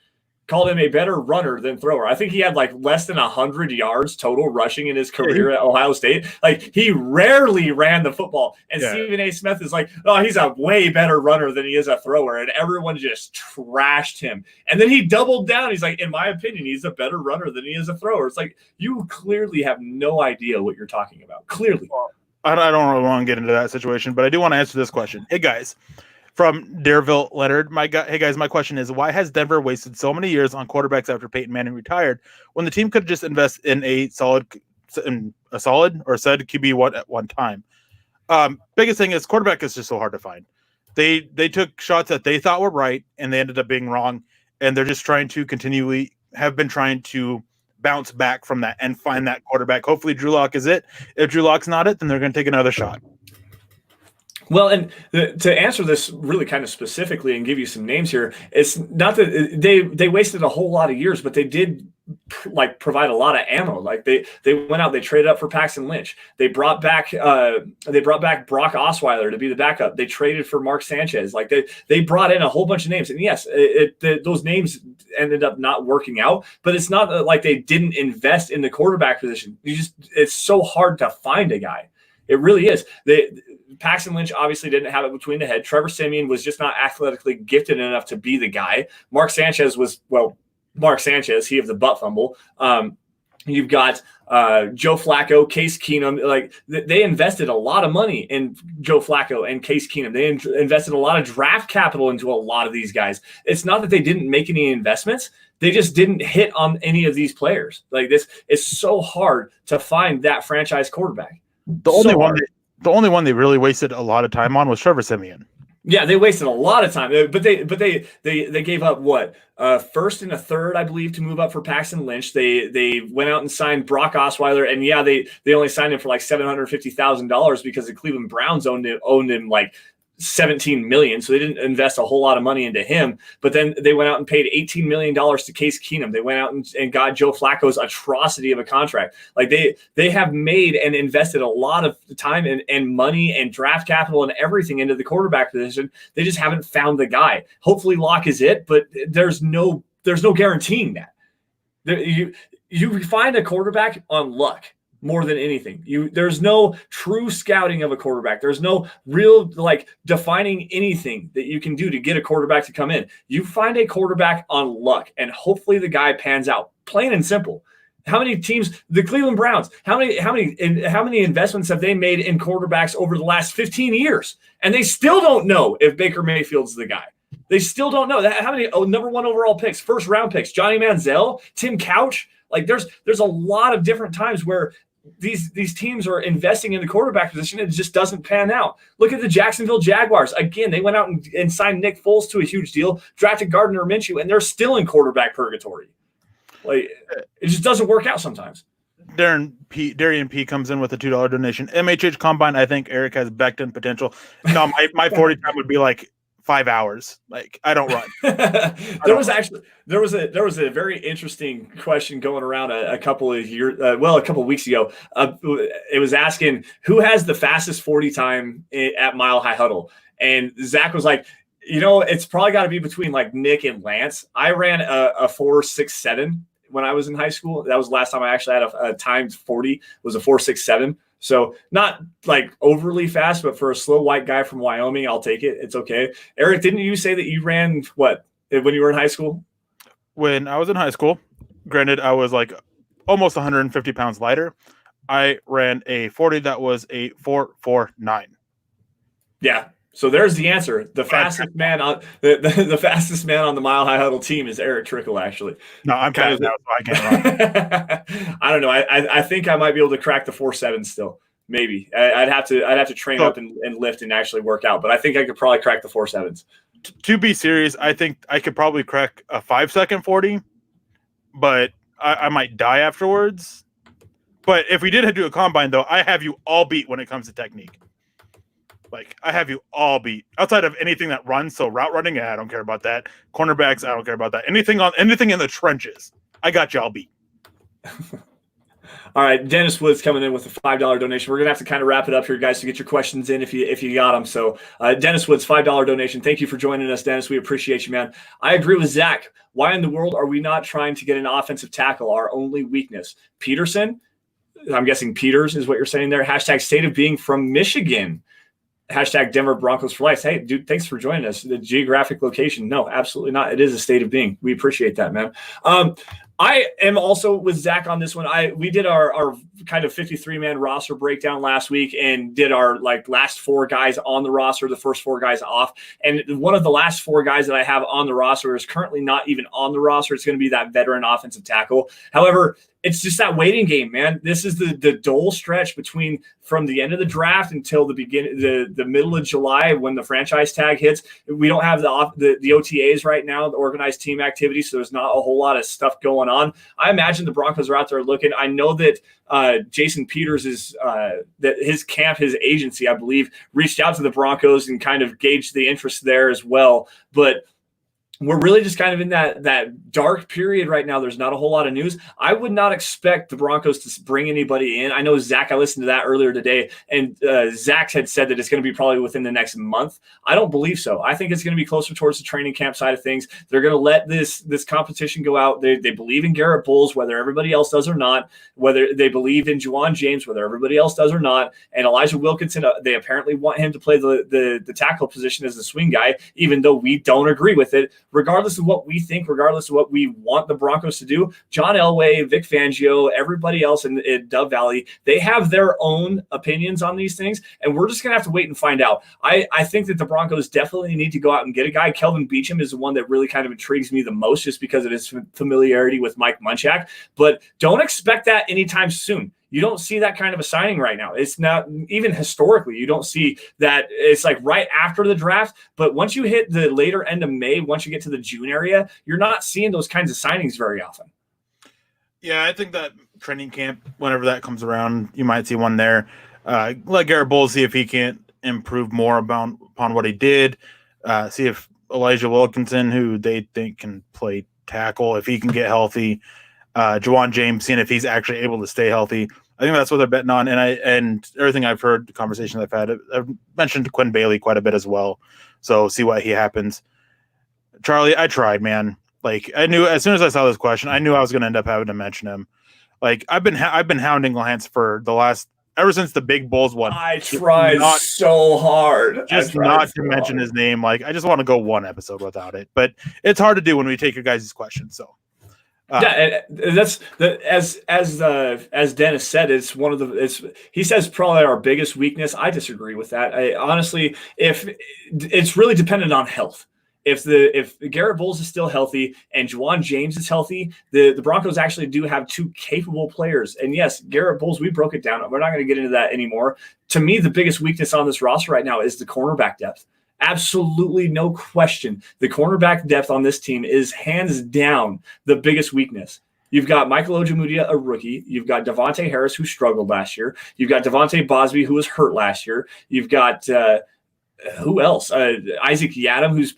called him a better runner than thrower. I think he had like less than 100 yards total rushing in his career at Ohio State. Like, he rarely ran the football. And Stephen A. Smith is like, oh, he's a way better runner than he is a thrower. And everyone just trashed him. And then he doubled down. He's like, in my opinion, he's a better runner than he is a thrower. It's like, you clearly have no idea what you're talking about. Clearly. I don't really want to get into that situation, but I do want to answer this question. Hey, guys. From Dareville Leonard, hey guys, my question is, why has Denver wasted so many years on quarterbacks after Peyton Manning retired when the team could just invest in a solid or said QB at one time? Biggest thing is quarterback is just so hard to find. They took shots that they thought were right and they ended up being wrong, and they're just trying to bounce back from that and find that quarterback. Hopefully Drew Lock is it. If Drew Lock's not it, then they're going to take another shot. Well, and to answer this really kind of specifically and give you some names here, it's not that they wasted a whole lot of years, but they did provide a lot of ammo. Like, they went out, they traded up for Paxton Lynch. They brought back Brock Osweiler to be the backup. They traded for Mark Sanchez. Like, they brought in a whole bunch of names, and yes, those names ended up not working out. But it's not like they didn't invest in the quarterback position. It's so hard to find a guy. It really is. Paxton Lynch obviously didn't have it between the head. Trevor Siemian was just not athletically gifted enough to be the guy. Mark Sanchez, he of the butt fumble. You've got Joe Flacco, Case Keenum. Like, they invested a lot of money in Joe Flacco and Case Keenum. They invested a lot of draft capital into a lot of these guys. It's not that they didn't make any investments. They just didn't hit on any of these players. Like, this, it's so hard to find that franchise quarterback. The only one they really wasted a lot of time on was Trevor Siemian. Yeah, they wasted a lot of time, but they gave up what, first and a third, I believe, to move up for Paxton Lynch. They went out and signed Brock Osweiler, and yeah, they only signed him for like $750,000 because the Cleveland Browns owned him like $17 million, so they didn't invest a whole lot of money into him. But then they went out and paid $18 million to Case Keenum. They went out and got Joe Flacco's atrocity of a contract. Like, they have made and invested a lot of time and money and draft capital and everything into the quarterback position. They just haven't found the guy. Hopefully Locke is it, but there's no guaranteeing that. You find a quarterback on luck more than anything. There's no true scouting of a quarterback. There's no real defining anything that you can do to get a quarterback to come in. You find a quarterback on luck, and hopefully the guy pans out. Plain and simple. How many teams, the Cleveland Browns, how many investments have they made in quarterbacks over the last 15 years? And they still don't know if Baker Mayfield's the guy. They still don't know. How many number one overall picks, first round picks, Johnny Manziel, Tim Couch? Like, there's a lot of different times where these teams are investing in the quarterback position, and it just doesn't pan out. Look at the Jacksonville Jaguars. Again, they went out and signed Nick Foles to a huge deal, drafted Gardner Minshew, and they're still in quarterback purgatory. Like, it just doesn't work out sometimes. Darian P comes in with a $2 donation. MHH Combine, I think Eric has backed-end potential. No, my 40 time would be like 5 hours. Like, I don't run. There was a very interesting question going around a couple of weeks ago. It was asking who has the fastest 40 time at Mile High Huddle, and Zach was like, it's probably got to be between like Nick and Lance. I ran a 4.67 when I was in high school. That was the last time I actually had a timed 40. Was a 4.67. So not like overly fast, but for a slow white guy from Wyoming, I'll take it. It's okay. Eric, didn't you say that you ran what when you were in high school? When I was in high school, granted, I was like almost 150 pounds lighter. I ran a 40 that was a 4.49. Yeah. So there's the answer. The fastest man on the fastest man on the Mile High Huddle team is Erick Trickel, actually. No, I'm kind fat now, so I can't run. I don't know. I think I might be able to crack the 4.7 still. Maybe I'd have to train up and lift and actually work out, but I think I could probably crack the 4.7s. To be serious, I think I could probably crack a 5-second 40, but I might die afterwards. But if we did do a combine, though, I have you all beat when it comes to technique. Like, I have you all beat outside of anything that runs. So route running, I don't care about that. Cornerbacks, I don't care about that. Anything in the trenches, I got you all beat. All right, Dennis Woods coming in with a $5 donation. We're gonna have to kind of wrap it up here, guys, to get your questions in if you got them. So, Dennis Woods, $5 donation. Thank you for joining us, Dennis. We appreciate you, man. I agree with Zach. Why in the world are we not trying to get an offensive tackle? Our only weakness, Peterson. I'm guessing Peters is what you're saying there. Hashtag state of being from Michigan. Hashtag Denver Broncos for life. Hey, dude, thanks for joining us. The geographic location. No, absolutely not. It is a state of being. We appreciate that, man. I am also with Zach on this one. We did our kind of 53-man roster breakdown last week and did our last 4 guys on the roster, the first 4 guys off. And one of the last 4 guys that I have on the roster is currently not even on the roster. It's going to be that veteran offensive tackle. However, it's just that waiting game, man. This is the dull stretch from the end of the draft until the middle of July when the franchise tag hits. We don't have the OTAs right now, the organized team activity, so there's not a whole lot of stuff going on. I imagine the Broncos are out there looking. I know that Jason Peters is that his camp, his agency, I believe, reached out to the Broncos and kind of gauged the interest there as well. But we're really just kind of in that dark period right now. There's not a whole lot of news. I would not expect the Broncos to bring anybody in. I know Zach, I listened to that earlier today, and Zach had said that it's going to be probably within the next month. I don't believe so. I think it's going to be closer towards the training camp side of things. They're going to let this competition go out. They believe in Garrett Bowles, whether everybody else does or not, whether they believe in Juwan James, whether everybody else does or not, and Elijah Wilkinson, they apparently want him to play the tackle position as the swing guy, even though we don't agree with it. Regardless of what we think, regardless of what we want the Broncos to do, John Elway, Vic Fangio, everybody else in Dove Valley, they have their own opinions on these things, and we're just going to have to wait and find out. I think that the Broncos definitely need to go out and get a guy. Kelvin Beachum is the one that really kind of intrigues me the most just because of his familiarity with Mike Munchak, but don't expect that anytime soon. You don't see that kind of a signing right now. It's not even historically. You don't see that. It's like right after the draft. But once you hit the later end of May, once you get to the June area, you're not seeing those kinds of signings very often. Yeah, I think that training camp, whenever that comes around, you might see one there. Let Garrett Bowles see if he can't improve more upon what he did. See if Elijah Wilkinson, who they think can play tackle, if he can get healthy. Juwan James, seeing if he's actually able to stay healthy. I think that's what they're betting on. And everything I've heard, the conversations I've had, I've mentioned Quinn Bailey quite a bit as well. So see what he happens. Charlie, I tried, man. Like, I knew as soon as I saw this question, I knew I was going to end up having to mention him. Like, I've been hounding Lance for ever since the Big Bulls one. I tried so hard. Just not to mention his name. Like, I just want to go one episode without it. But it's hard to do when we take your guys' questions. So. Yeah, that's as Dennis said, it's one of the. He says probably our biggest weakness. I disagree with that. Honestly, if it's really dependent on health. If Garrett Bowles is still healthy and Juwan James is healthy, the Broncos actually do have 2 capable players. And yes, Garrett Bowles, we broke it down. We're not going to get into that anymore. To me, the biggest weakness on this roster right now is the cornerback depth. Absolutely no question. The cornerback depth on this team is hands down the biggest weakness. You've got Michael Ojemudia, a rookie. You've got Devontae Harris, who struggled last year. You've got Devontae Bosby, who was hurt last year. You've got who else? Isaac Yadam, who's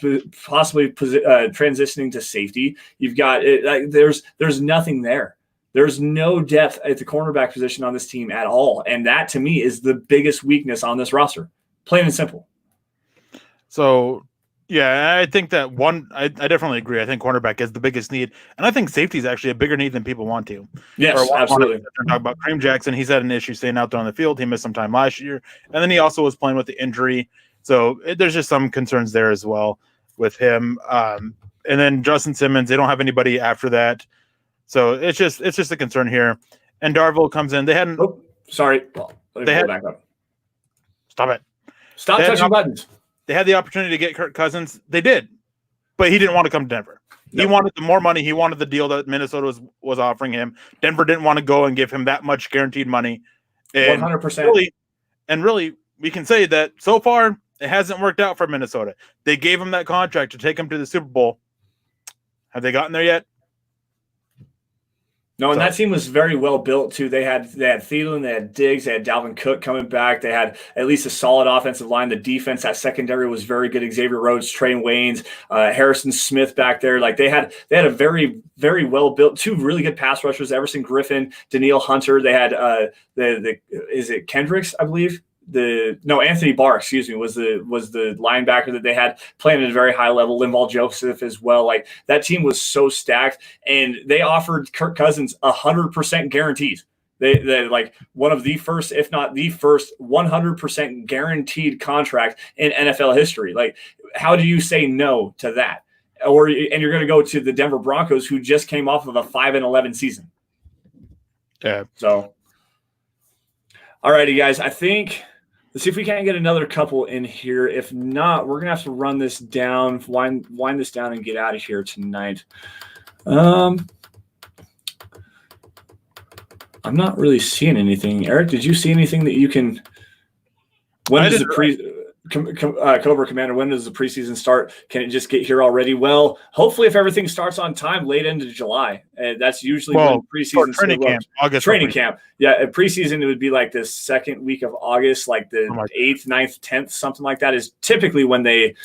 possibly transitioning to safety. You've got there's nothing there. There's no depth at the cornerback position on this team at all. And that, to me, is the biggest weakness on this roster. Plain and simple. So, yeah, I think that I definitely agree. I think cornerback is the biggest need. And I think safety is actually a bigger need than people want to. Yes, absolutely. Talk about Kareem Jackson. He's had an issue staying out there on the field. He missed some time last year. And then he also was playing with the injury. So there's just some concerns there as well with him. And then Justin Simmons, they don't have anybody after that. So it's just a concern here. And Darvill comes in. They hadn't. Oh, sorry. Well, let me pull back up. Stop it. Stop touching buttons. They had the opportunity to get Kirk Cousins. They did, but he didn't want to come to Denver. He wanted the more money. He wanted the deal that Minnesota was offering him. Denver didn't want to go and give him that much guaranteed money. 100%. Really, we can say that so far it hasn't worked out for Minnesota. They gave him that contract to take him to the Super Bowl. Have they gotten there yet? No, and that team was very well built too. They had Thielen, they had Diggs, they had Dalvin Cook coming back. They had at least a solid offensive line. The defense, that secondary was very good. Xavier Rhodes, Trey Waynes, Harrison Smith back there. Like they had a very, very well built, two really good pass rushers, Everson Griffin, Danielle Hunter. They had is it Kendricks, I believe? Anthony Barr, excuse me, was the linebacker that they had playing at a very high level. Linval Joseph as well. Like that team was so stacked, and they offered Kirk Cousins 100% guarantees. They like one of the first, if not the first, 100% guaranteed contract in NFL history. Like, how do you say no to that? And you're going to go to the Denver Broncos, who just came off of a 5-11 season. Yeah. So, all righty, guys. I think. Let's see if we can't get another couple in here. If not, we're gonna have to run this down, wind this down, and get out of here tonight. I'm not really seeing anything. Eric, did you see anything that you can? When does the Cobra Commander, when does the preseason start? Can it just get here already? Well, hopefully, if everything starts on time, late into July. That's usually when preseason training camp. August training camp. Yeah, preseason it would be like the second week of August, like the 8th, 9th, 10th, something like that is typically when they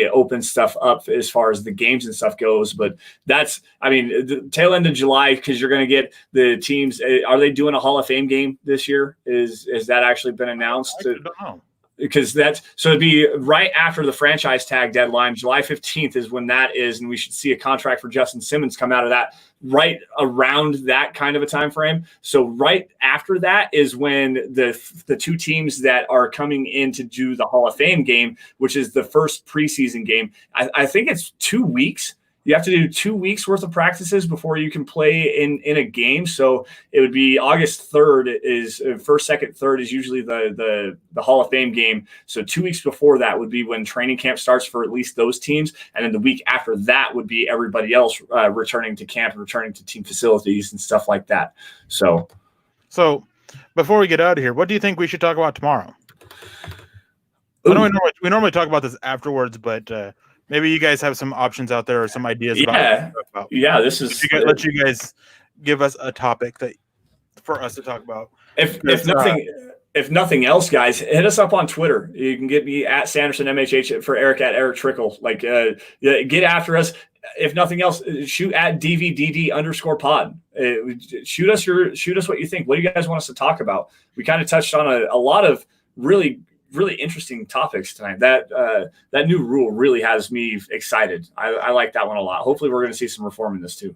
open stuff up as far as the games and stuff goes. But that's, I mean, the tail end of July, because you're going to get the teams. Are they doing a Hall of Fame game this year? Is that actually been announced? I don't know. Because it'd be right after the franchise tag deadline. July 15th is when that is, and we should see a contract for Justin Simmons come out of that right around that kind of a time frame. So right after that is when the two teams that are coming in to do the Hall of Fame game, which is the first preseason game. I think it's 2 weeks. You have to do 2 weeks worth of practices before you can play in a game. So it would be August 3rd is first, second, third is usually the Hall of Fame game. So 2 weeks before that would be when training camp starts for at least those teams. And then the week after that would be everybody else returning to camp and returning to team facilities and stuff like that. So before we get out of here, what do you think we should talk about tomorrow? I know we normally talk about this afterwards, but maybe you guys have some options out there or some ideas about. Yeah, this is. Let you guys give us a topic for us to talk about. If nothing else, guys, hit us up on Twitter. You can get me at Sanderson MHH, for Eric at Erick Trickel. Like, get after us. If nothing else, shoot at DVDD_pod. Shoot us what you think. What do you guys want us to talk about? We kind of touched on a lot of really interesting topics tonight. That new rule really has me excited. I like that one a lot. Hopefully we're going to see some reform in this too.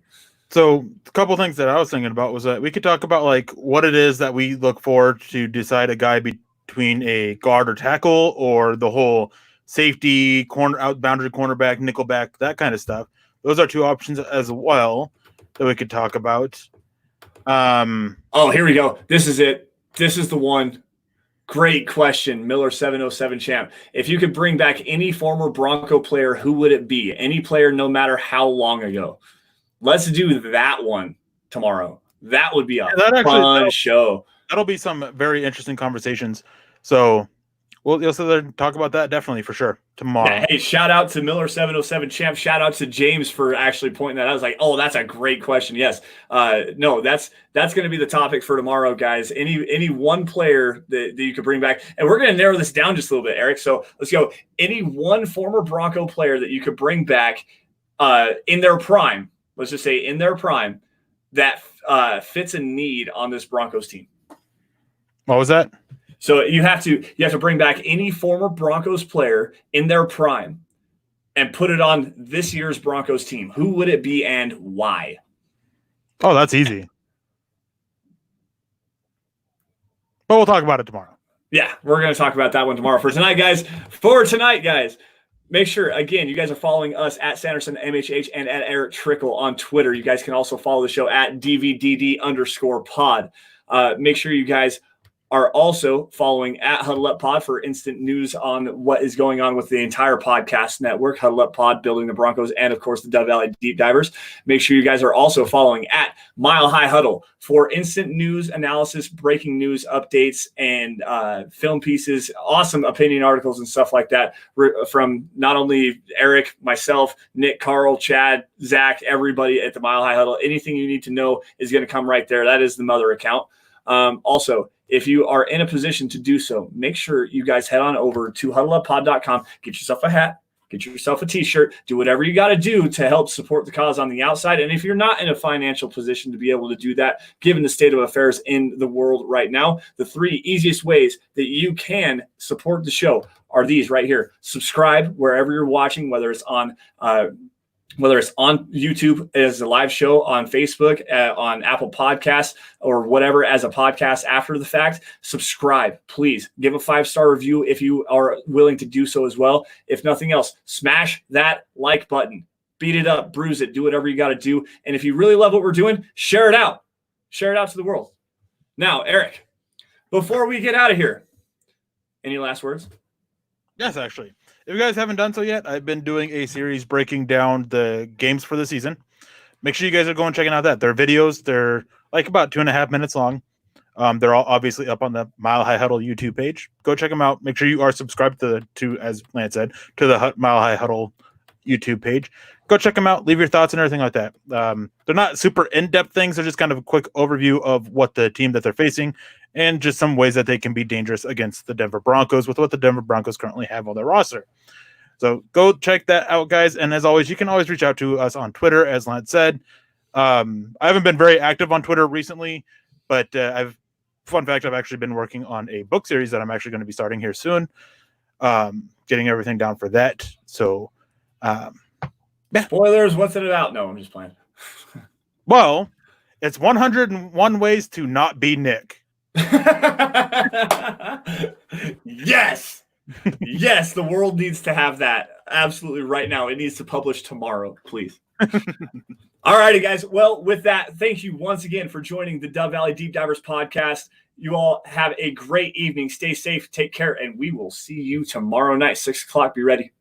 So a couple things that I was thinking about was that we could talk about like what it is that we look for to decide a guy between a guard or tackle, or the whole safety, out boundary cornerback, nickelback, that kind of stuff. Those are two options as well that we could talk about. Here we go. This is it. This is the one. Great question, Miller 707 champ. If you could bring back any former Bronco player, who would it be? Any player, no matter how long ago. Let's do that one tomorrow. That would be a fun show. That'll be some very interesting conversations. So we'll talk about that definitely for sure tomorrow. Yeah, hey, shout out to Miller 707 champ. Shout out to James for actually pointing that out. I was like, oh, that's a great question. Yes. No, that's going to be the topic for tomorrow, guys. Any one player that you could bring back. And we're going to narrow this down just a little bit, Eric. So let's go. Any one former Bronco player that you could bring back in their prime, let's just say in their prime, that fits a need on this Broncos team. What was that? So you have to bring back any former Broncos player in their prime and put it on this year's Broncos team. Who would it be and why? Oh, that's easy. But we'll talk about it tomorrow. Yeah, we're going to talk about that one tomorrow. For tonight, guys, Make sure, again, you guys are following us at Sanderson MHH and at Erick Trickel on Twitter. You guys can also follow the show at DVDD_pod. Make sure you guys are also following at Huddle Up Pod for instant news on what is going on with the entire podcast network, Huddle Up Pod, building the Broncos, and of course the Dove Valley Deep Divers. Make sure you guys are also following at Mile High Huddle for instant news analysis, breaking news updates, and film pieces, awesome opinion articles and stuff like that from not only Eric, myself, Nick, Carl, Chad, Zach, everybody at the Mile High Huddle. Anything you need to know is going to come right there. That is the mother account. Also, if you are in a position to do so, make sure you guys head on over to huddleuppod.com, get yourself a hat, get yourself a t-shirt, do whatever you got to do to help support the cause on the outside. And if you're not in a financial position to be able to do that, given the state of affairs in the world right now, the 3 easiest ways that you can support the show are these right here. Subscribe wherever you're watching, whether it's on YouTube as a live show, on Facebook, on Apple Podcasts, or whatever as a podcast after the fact. Subscribe, please. Give a 5-star review if you are willing to do so as well. If nothing else, smash that like button. Beat it up, bruise it, do whatever you got to do. And if you really love what we're doing, share it out. Share it out to the world. Now, Eric, before we get out of here, any last words? Yes, actually. If you guys haven't done so yet, I've been doing a series breaking down the games for the season. Make sure you guys are going checking out that. They're videos. They're like about 2.5 minutes long. They're all obviously up on the Mile High Huddle YouTube page. Go check them out. Make sure you are subscribed to as Lance said, to the Mile High Huddle YouTube page. Go check them out. Leave your thoughts and everything like that. They're not super in-depth things. They're just kind of a quick overview of what the team that they're facing and just some ways that they can be dangerous against the Denver Broncos with what the Denver Broncos currently have on their roster. So go check that out, guys. And as always, you can always reach out to us on Twitter, as Lance said. I haven't been very active on Twitter recently, but fun fact, I've actually been working on a book series that I'm actually going to be starting here soon. Getting everything down for that. So, yeah. Spoilers, what's it about? No, I'm just playing. Well, it's 101 ways to not be Nick. Yes. Yes, the world needs to have that. Absolutely right now. It needs to publish tomorrow, please. All righty, guys. Well, with that, thank you once again for joining the Dove Valley Deep Divers podcast. You all have a great evening. Stay safe, take care, and we will see you tomorrow night, 6 o'clock. Be ready.